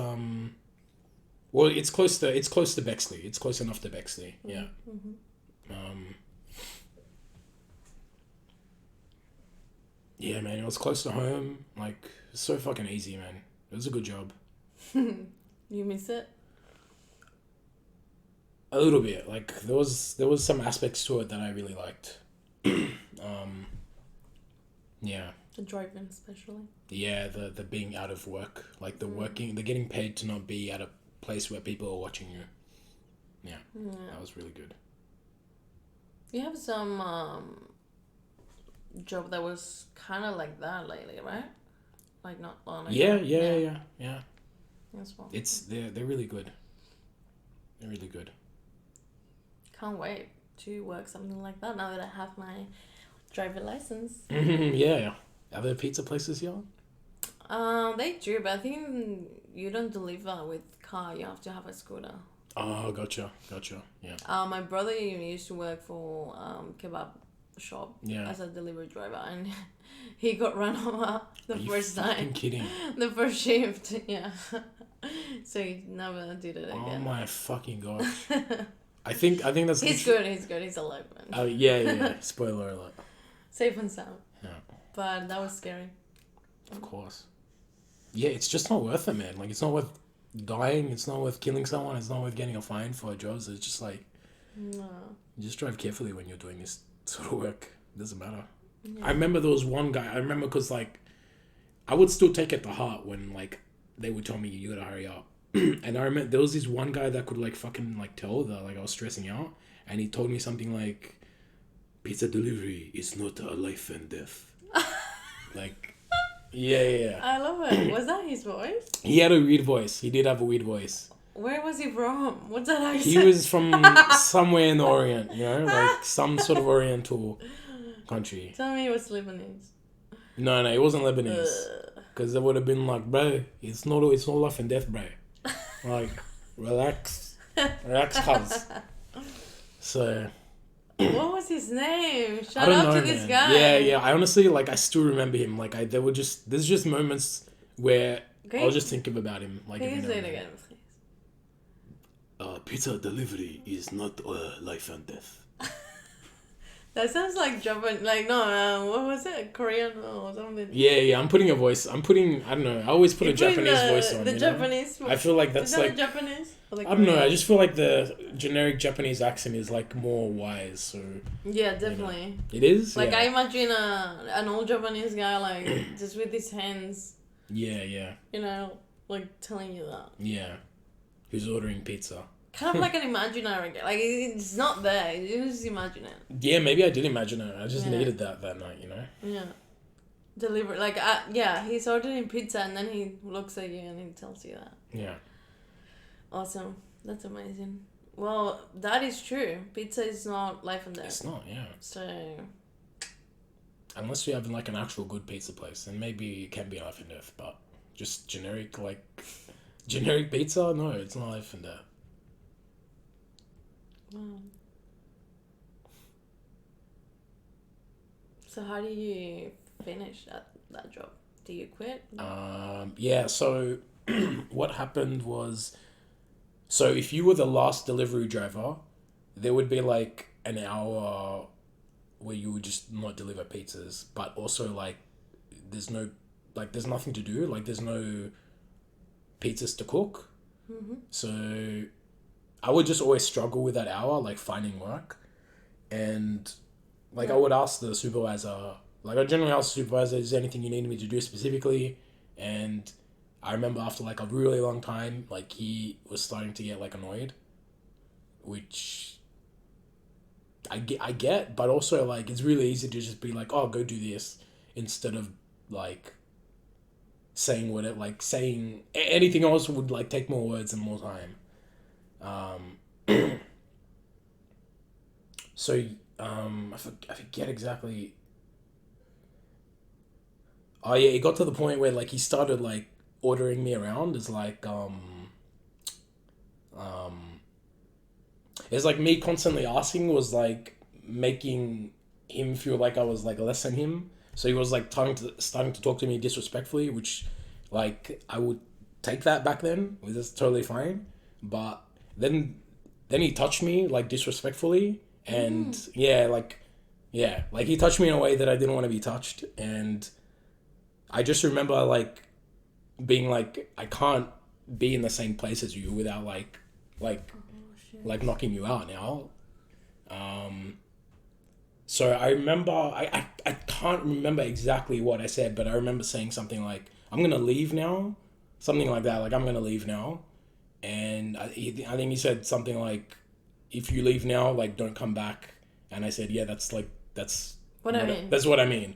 well, it's close to Bexley. It's close enough to Bexley. Yeah. Mm-hmm. Yeah, man. It was close to home. Like so fucking easy, man. It was a good job. You miss it? A little bit. Like there was some aspects to it that I really liked. Yeah. The driving, especially. Yeah, the being out of work, like the getting paid to not be at a place where people are watching you. Yeah, that was really good. You have some job that was kind of like that lately, right? Like not long ago. Yeah. That's one. They're really good. They're really good. Can't wait to work something like that now that I have my driver license. Yeah. Are there pizza places here? They do, but I think you don't deliver with car. You have to have a scooter. Oh, gotcha. Yeah. My brother used to work for kebab shop as a delivery driver, and he got run over the first time. Are you kidding? The first shift, yeah. So he never did it again. Oh my fucking gosh. I think that's. He's good. He's alive, man. Oh yeah. Spoiler alert. Safe and sound. Yeah. But that was scary. Of course. Yeah, it's just not worth it, man. Like, it's not worth dying. It's not worth killing someone. It's not worth getting a fine for a job. It's just like, no. Just drive carefully when you're doing this sort of work. It doesn't matter. Yeah. I remember there was one guy. I remember because, like, I would still take it to heart when, like, they would tell me, you gotta hurry up. And I remember there was this one guy that could, like, fucking, like, tell that, like, I was stressing out. And he told me something like, pizza delivery is not a life and death. Like, yeah. I love it. Was that his voice? He had a weird voice. He did have a weird voice. Where was he from? What's that accent? He was from somewhere in the Orient, you know, like some sort of Oriental country. Tell me he was Lebanese. No, it wasn't Lebanese. Because it would have been like, bro, it's not life and death, bro. Like, relax, cuz. So. What was his name? Shout I don't out know, to this man. guy. Yeah. I honestly, like, I still remember him. Like, there's just moments where I'll just think about him. Like, can you say it again, please? Pizza delivery is not life and death. That sounds like Japan. Like, no, what was it? Korean or something? Yeah. I don't know. I always put a Japanese voice on. The Japanese voice. I feel like that's like. Japanese? I don't know. I just feel like the generic Japanese accent is like more wise. So. Yeah, definitely. You know. It is. Like, yeah. I imagine an old Japanese guy, like, just with his hands. Yeah. You know, like telling you that. Yeah. Who's ordering pizza? Kind of like an imaginary guy. Like, it's not there. You just imagine it. Yeah, maybe I did imagine it. I just Yeah. needed that night, you know? Yeah. Deliver. Like, yeah, he's ordering pizza and then he looks at you and he tells you that. Yeah. Awesome. That's amazing. Well, that is true. Pizza is not life and death. It's not, yeah. So, Unless you have like an actual good pizza place, then maybe it can be life and death, but just generic pizza? No, it's not life and death. wow. So how do you finish that job? Do you quit? Yeah, so what happened was, so if you were the last delivery driver, there would be like an hour where you would just not deliver pizzas, but also like there's nothing to do, like there's no pizzas to cook. Mm-hmm. So I would just always struggle with that hour, like finding work. And like I would ask the supervisor, like I generally ask the supervisor, is there anything you need me to do specifically? And I remember after like a really long time, like he was starting to get like annoyed, which I get, but also like it's really easy to just be like, oh, go do this, instead of like saying anything else would like take more words and more time. So I forget exactly. Oh yeah, it got to the point where like he started like ordering me around as like it's like me constantly asking was like making him feel like I was like less than him. So he was like starting to talk to me disrespectfully, which like I would take that back then, which is totally fine. But then he touched me like disrespectfully, and like he touched me in a way that I didn't want to be touched. And I just remember like being like, I can't be in the same place as you without like knocking you out now. So I remember, I can't remember exactly what I said, but I remember saying something like, I'm gonna leave now, something like that, like I'm gonna leave now. And I think he said something like, if you leave now, like don't come back. And I said, yeah, that's What I mean. that's what I mean.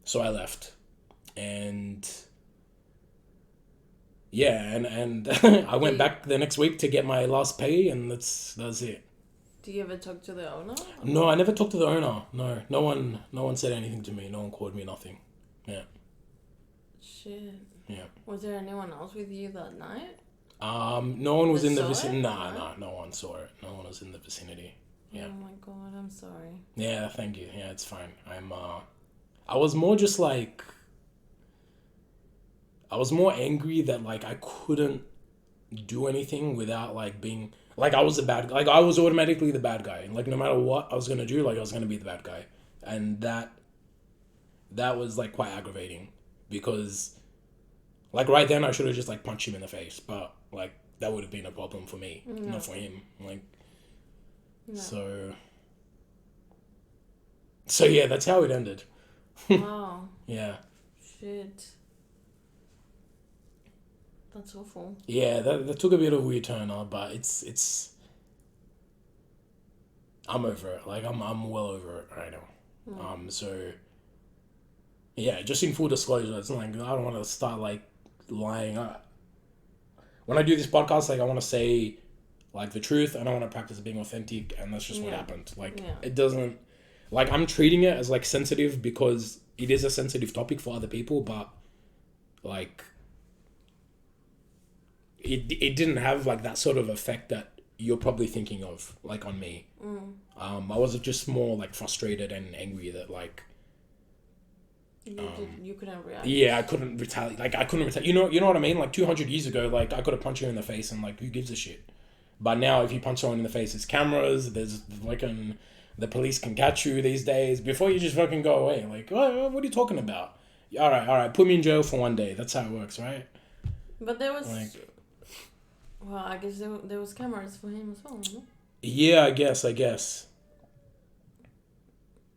So I left, and yeah, and I went back the next week to get my last pay, and that's it. Do you ever talk to the owner? No, I never talked to the owner. No, no one said anything to me. No one called me. Nothing. Yeah. Shit. Yeah. Was there anyone else with you that night? No one was in the saw it? vicinity. Nah, no one saw it. No one was in the vicinity. Yeah. Oh my god, I'm sorry. Yeah, thank you. Yeah, it's fine. I was more just like, I was more angry that like I couldn't do anything without like being like I was the bad, like I was automatically the bad guy. Like no matter what I was gonna do, like I was gonna be the bad guy, and that was like quite aggravating, because like right then I should have just like punched him in the face, but like that would have been a problem for me, not for him. Like No. so yeah, that's how it ended. Wow. Yeah. Shit. That's awful. Yeah, that took a bit of a weird turn, but it's I'm over it. Like I'm well over it right now. So yeah, just in full disclosure, it's not like I don't want to start like lying. When I do this podcast, like I want to say like the truth. I don't want to practice being authentic, and that's just what happened. Like it doesn't, like I'm treating it as like sensitive because it is a sensitive topic for other people, but like it didn't have like that sort of effect that you're probably thinking of like on me. I was just more like frustrated and angry that like You couldn't react. yeah, I couldn't retaliate. Like I couldn't retaliate. You know what I mean? Like 200 years ago, like I could have punched you in the face and like who gives a shit. But now, if you punch someone in the face, there's cameras. There's fucking the police can catch you these days. Before you just fucking go away. Like what are you talking about? All right. Put me in jail for 1 day. That's how it works, right? But there was. Like, well, I guess there was cameras for him as well, no? yeah, I guess. I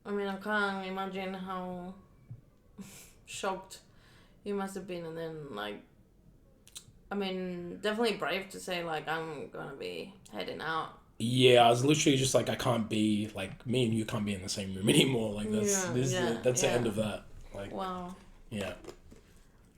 mean, I can't imagine how shocked you must have been, and then like I mean, definitely brave to say like I'm gonna be heading out. Yeah, I was literally just like, I can't be like, me and you can't be in the same room anymore. Like Yeah, yeah, that's the yeah. end of that. Like, Wow. yeah.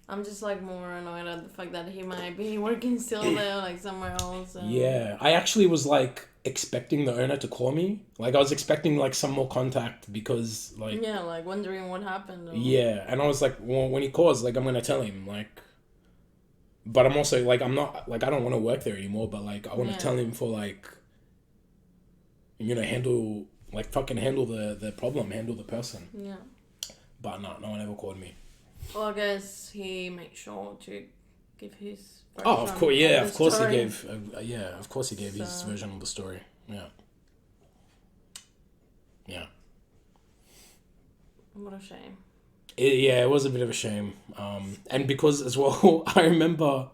I'm just like more annoyed at the fact that he might be working still there, like somewhere else. And Yeah, I actually was like expecting the owner to call me. Like I was expecting like some more contact because like, yeah, like wondering what happened. Or... yeah, and I was like, well, when he calls, like I'm gonna tell him like, but I'm also like, I'm not like, I don't want to work there anymore, but like I want to Yeah. tell him for like, handle like fucking handle the problem, handle the person. Yeah. But no one ever called me. Well, I guess he made sure to give his Oh, of version course, yeah, of of the course he story. gave, yeah, of course he gave his So- version of the story. Yeah, yeah. What a shame. Yeah, it was a bit of a shame. And because as well, I remember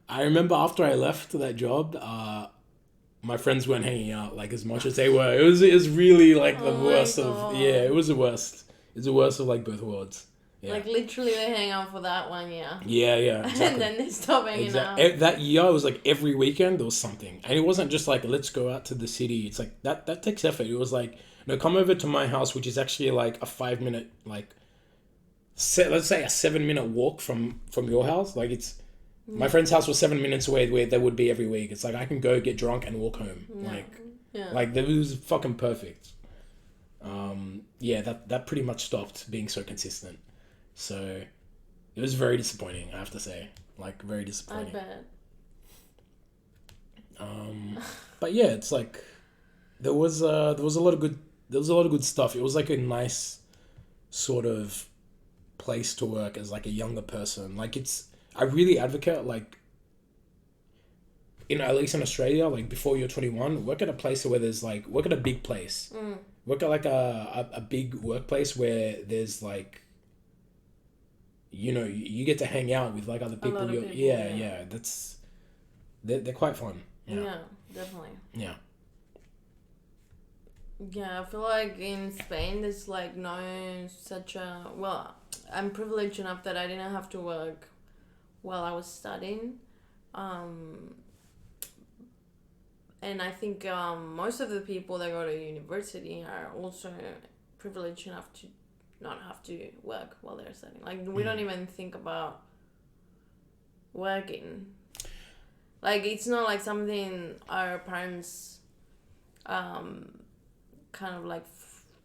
after I left that job, my friends weren't hanging out like as much as they were. It was really like the Oh my worst God. of, yeah, it was the worst. It's the worst of like both worlds. Yeah. Like literally, they hang out for that 1 year, Yeah, exactly. and then they stop hanging out. That year, it was like every weekend there was something, and it wasn't just like let's go out to the city. It's like that takes effort. It was like, no, come over to my house, which is actually like a 5 minute like, let's say a 7 minute walk from your house. Like it's my friend's house was 7 minutes away, where they would be every week. It's like I can go get drunk and walk home. Yeah. Yeah. Like that was fucking perfect. Yeah, that pretty much stopped being so consistent. So it was very disappointing, I have to say. Like very I disappointing. bet. But yeah, it's like there was a lot of good stuff. It was like a nice sort of place to work as like a younger person. Like I really advocate like, at least in Australia, like before you're 21, work at a place where there's like, work at a big place. Work at like a big workplace where there's like, you get to hang out with like other people. lot of people, Yeah. They're quite fun. Yeah, definitely. Yeah. Yeah, I feel like in Spain there's like no such a well. I'm privileged enough that I didn't have to work while I was studying, and I think most of the people that go to university are also privileged enough to not have to work while they're studying. Like we don't even think about working. Like it's not like something our parents kind of like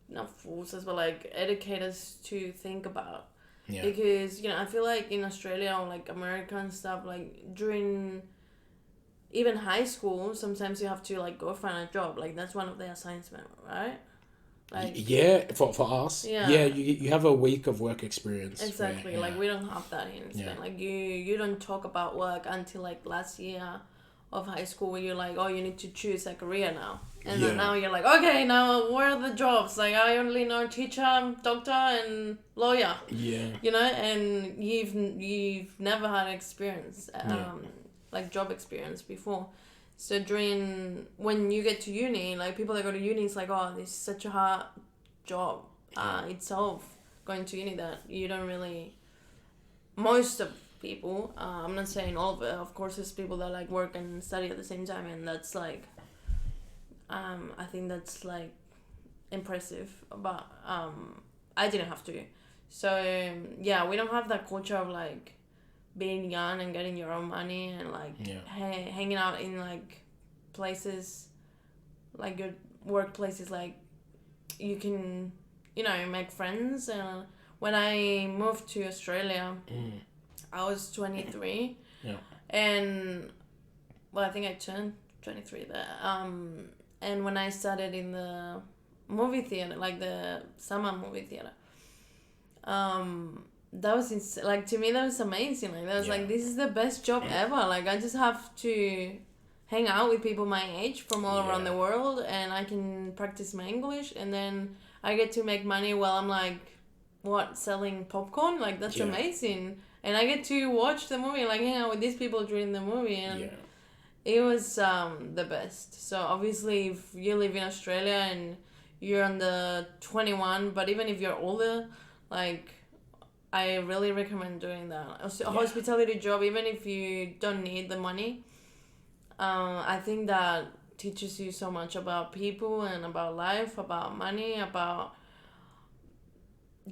not force us but like educate us to think about. Yeah. Because I feel like in Australia or like America and stuff, like during even high school sometimes you have to like go find a job. Like that's one of the assignments, right? Like Yeah, for us. Yeah. Yeah, you have a week of work experience. exactly. where- Like we don't have that in Spain. Yeah. Like you don't talk about work until like last year of high school where you're like, oh, you need to choose a career now. And then Yeah. now you're like, okay, now where are the jobs? Like I only know teacher, doctor, and lawyer. Yeah. And you've never had experience, like job experience before. So when you get to uni, like people that go to uni, it's like, oh, this is such a hard job itself, going to uni, that you don't really, most of people, I'm not saying all of it, of course there's people that like work and study at the same time, and that's like, I think that's like impressive, but I didn't have to. So yeah, we don't have that culture of like being young and getting your own money and like hanging out in like places, like your workplaces, like you can make friends. And when I moved to Australia, I was 23. Yeah. And well, I think I turned 23 there. And when I started in the movie theater, like the summer movie theater, that was like to me that was amazing. Like that was like, this is the best job ever. Like I just have to hang out with people my age from all around the world, and I can practice my English, and then I get to make money while I'm like selling popcorn. Like that's amazing. And I get to watch the movie and like hang out with these people during the movie, and it was the best. So obviously if you live in Australia and you're under 21, but even if you're older, like I really recommend doing that. A Yeah. hospitality job, even if you don't need the money, I think that teaches you so much about people and about life, about money, about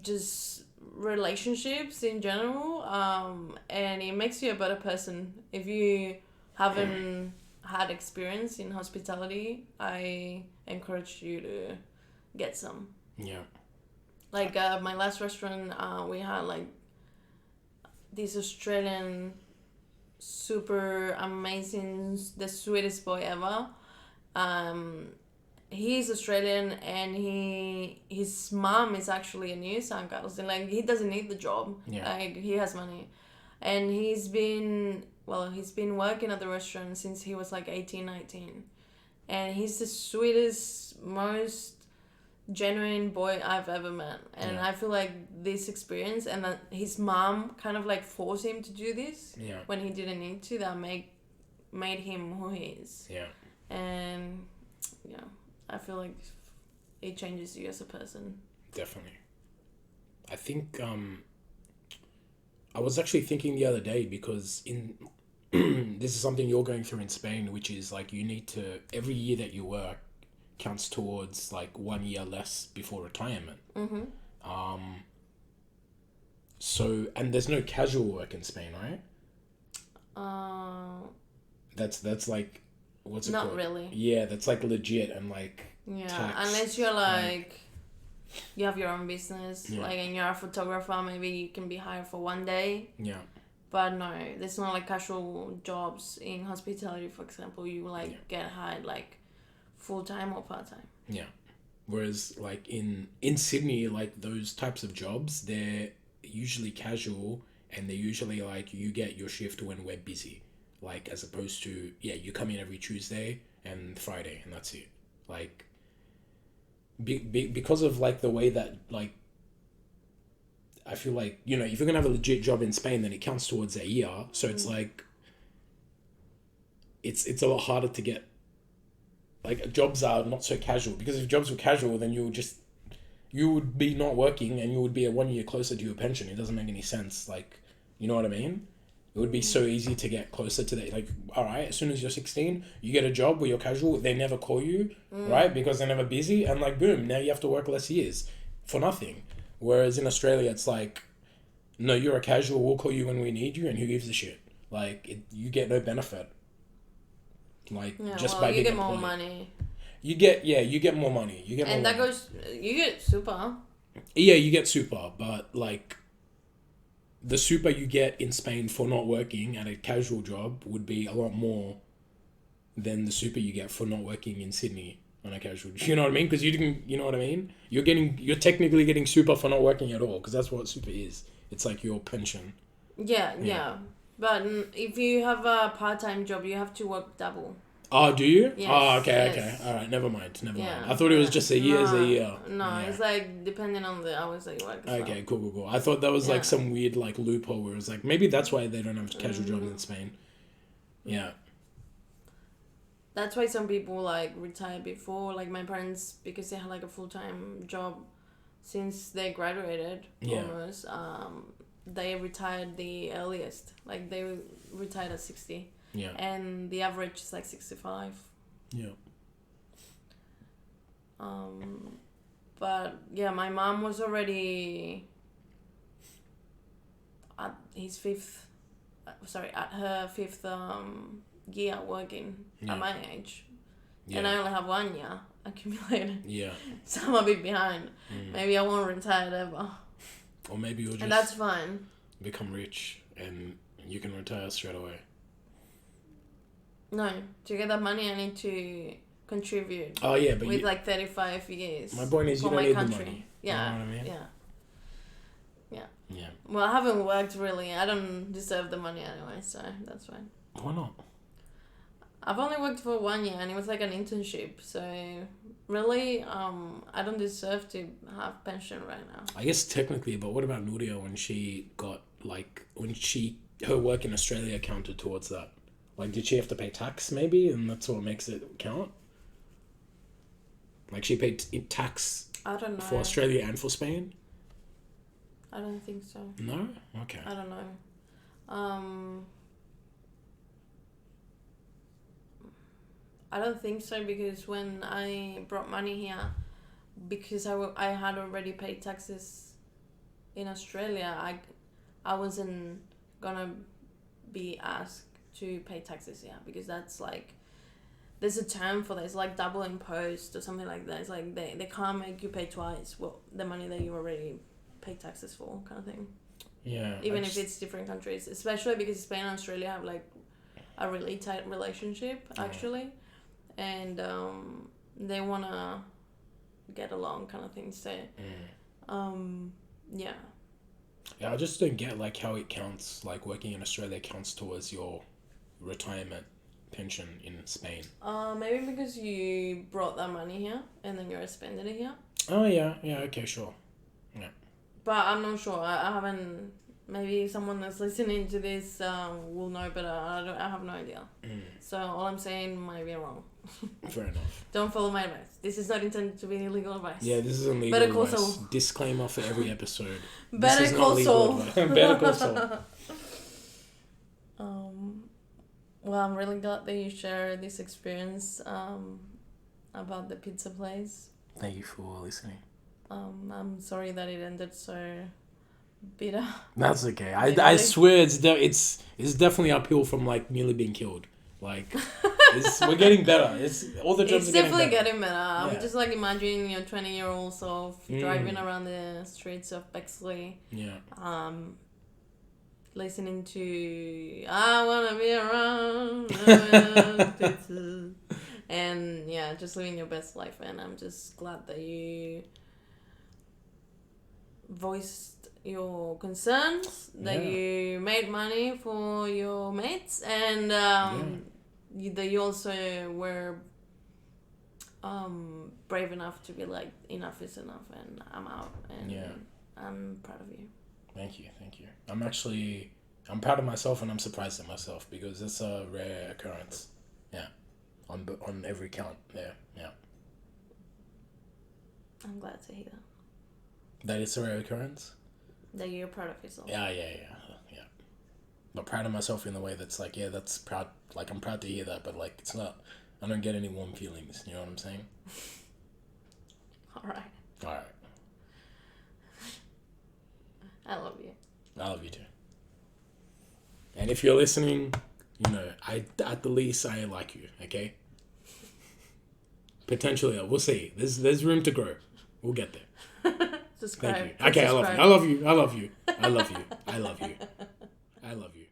just relationships in general. And it makes you a better person. If you haven't had experience in hospitality, I encourage you to get some. Yeah. Like my last restaurant, we had like this Australian super amazing, the sweetest boy ever. Um, he's Australian and his mom is actually a news anchor. So like he doesn't need the job. Yeah. Like he has money, and he's been working at the restaurant since he was like 18, 19. And he's the sweetest, most genuine boy I've ever met. And Yeah. I feel like this experience and that his mom kind of like forced him to do this Yeah. when he didn't need to, that made him who he is. Yeah. And yeah, I feel like it changes you as a person. Definitely. I think I was actually thinking the other day because in this is something you're going through in Spain, which is like you need to every year that you work counts towards like 1 year less before retirement. Mm-hmm. So and there's no casual work in Spain, right? That's like what's it Not called? really. Yeah, that's like legit and like Yeah, taxed, unless you're like you have your own business, Yeah. like and you're a photographer, maybe you can be hired for one day. yeah, But no, there's not like casual jobs in hospitality, for example. You like Yeah. get hired like full time or part time. yeah. Whereas like in Sydney, like those types of jobs, they're usually casual and they're usually like you get your shift when we're busy. Like as opposed to you come in every Tuesday and Friday and that's it. Like because of like the way that like I feel like if you're gonna have a legit job in Spain, then it counts towards a year. So it's like it's a lot harder to get. Like jobs are not so casual because if jobs were casual, then you would be not working and you would be 1 year closer to your pension. It doesn't make any sense. Like, you know what I mean? It would be so easy to get closer to that. Like, all right, as soon as you're 16, you get a job where you're casual. They never call you, right? Because they're never busy. And like, boom, now you have to work less years for nothing. Whereas in Australia, it's like, no, you're a casual. We'll call you when we need you, and who gives a shit? Like, you get no benefit. Like Yeah, just well, by you being get more employed. money, You get more money. You get more and that money. goes. You get super. Yeah, you get super, but like the super you get in Spain for not working at a casual job would be a lot more than the super you get for not working in Sydney on a casual. You know what I mean? Because you didn't. You know what I mean? You're technically getting super for not working at all because that's what super is. It's like your pension. Yeah. But if you have a part-time job, you have to work double. Oh, do you? Yes, Oh, okay. yes. All right, never mind. Yeah. I thought it was just a year as a No, year. No, Yeah. it's like depending on the hours that you work. As Okay, well. cool. I thought that was like Yeah. some weird like loophole where it was like maybe that's why they don't have casual jobs in Spain. Yeah. That's why some people like retire before, like my parents, because they had like a full-time job since they graduated. Yeah. Almost. They retired the earliest. Like they retired at 60. Yeah. And the average is like 65. Yeah. But yeah, my mom was already at at her fifth year working Yeah. at my age. Yeah. And I only have 1 year accumulated. Yeah. So I'm a bit behind. Maybe I won't retire ever. Or maybe you'll And just that's fine. become rich and you can retire straight away. No, to get that money I need to contribute Oh yeah, but with like 35 years. my point is you for don't my need country. the money. Yeah. You know what I mean? Yeah. Yeah. Well, I haven't worked really. I don't deserve the money anyway, so that's fine. Why not? I've only worked for 1 year and it was like an internship, so really, I don't deserve to have pension right now. I guess technically, but what about Nuria when her work in Australia counted towards that? Like, did she have to pay tax maybe, and that's what makes it count? Like, she paid tax I don't know. for Australia and for Spain. I don't think so. No? Okay. I don't know. I don't think so because when I brought money here, because I had already paid taxes in Australia, I wasn't gonna be asked to pay taxes here because that's like there's a term for that. It's like double imposed or something like that. It's like they can't make you pay twice the money that you already paid taxes for, kind of thing. Yeah. Even if it's different countries, especially because Spain and Australia have like a really tight relationship actually, and they wanna get along, kind of thing. So, yeah. Yeah, I just don't get like how it counts. Like working in Australia counts towards your retirement pension in Spain. Maybe because you brought that money here and then you're spending it here. Oh yeah, okay, sure. Yeah. But I'm not sure. I haven't. Maybe someone that's listening to this will know, but I have no idea. So all I'm saying might be wrong. Fair enough. Don't follow my advice. This is not intended to be legal advice. Yeah, this isn't legal Better call advice. Saul. Disclaimer for every episode. Better call Saul. Better call Saul. Well, I'm really glad that you shared this experience about the pizza place. Thank you for listening. I'm sorry that it ended so bitter. That's okay. I swear it's definitely uphill from like nearly being killed. Like we're getting better. It's all the jobs It's are definitely getting better. getting better. I'm just like imagining your 20-year-old self driving around the streets of Bexley. Yeah. Listening to I wanna be around and yeah, just living your best life. And I'm just glad that you voiced your concerns, that you made money for your mates, and that you also were brave enough to be like, enough is enough and I'm out, and I'm proud of you. Thank you. I'm proud of myself and I'm surprised at myself because it's a rare occurrence. Yeah. On every count. Yeah. I'm glad to hear that. That it's a rare occurrence? That you're proud of yourself. Yeah. But proud of myself in the way that's like, yeah, that's proud. Like, I'm proud to hear that, but like, it's not, I don't get any warm feelings. You know what I'm saying? All right. I love you. I love you too. And if you're listening, you know, at the least I like you, okay? Potentially, we'll see. There's room to grow. We'll get there. Subscribe. Thank you. Okay, I love you. I love you. I love you. I love you. I love you.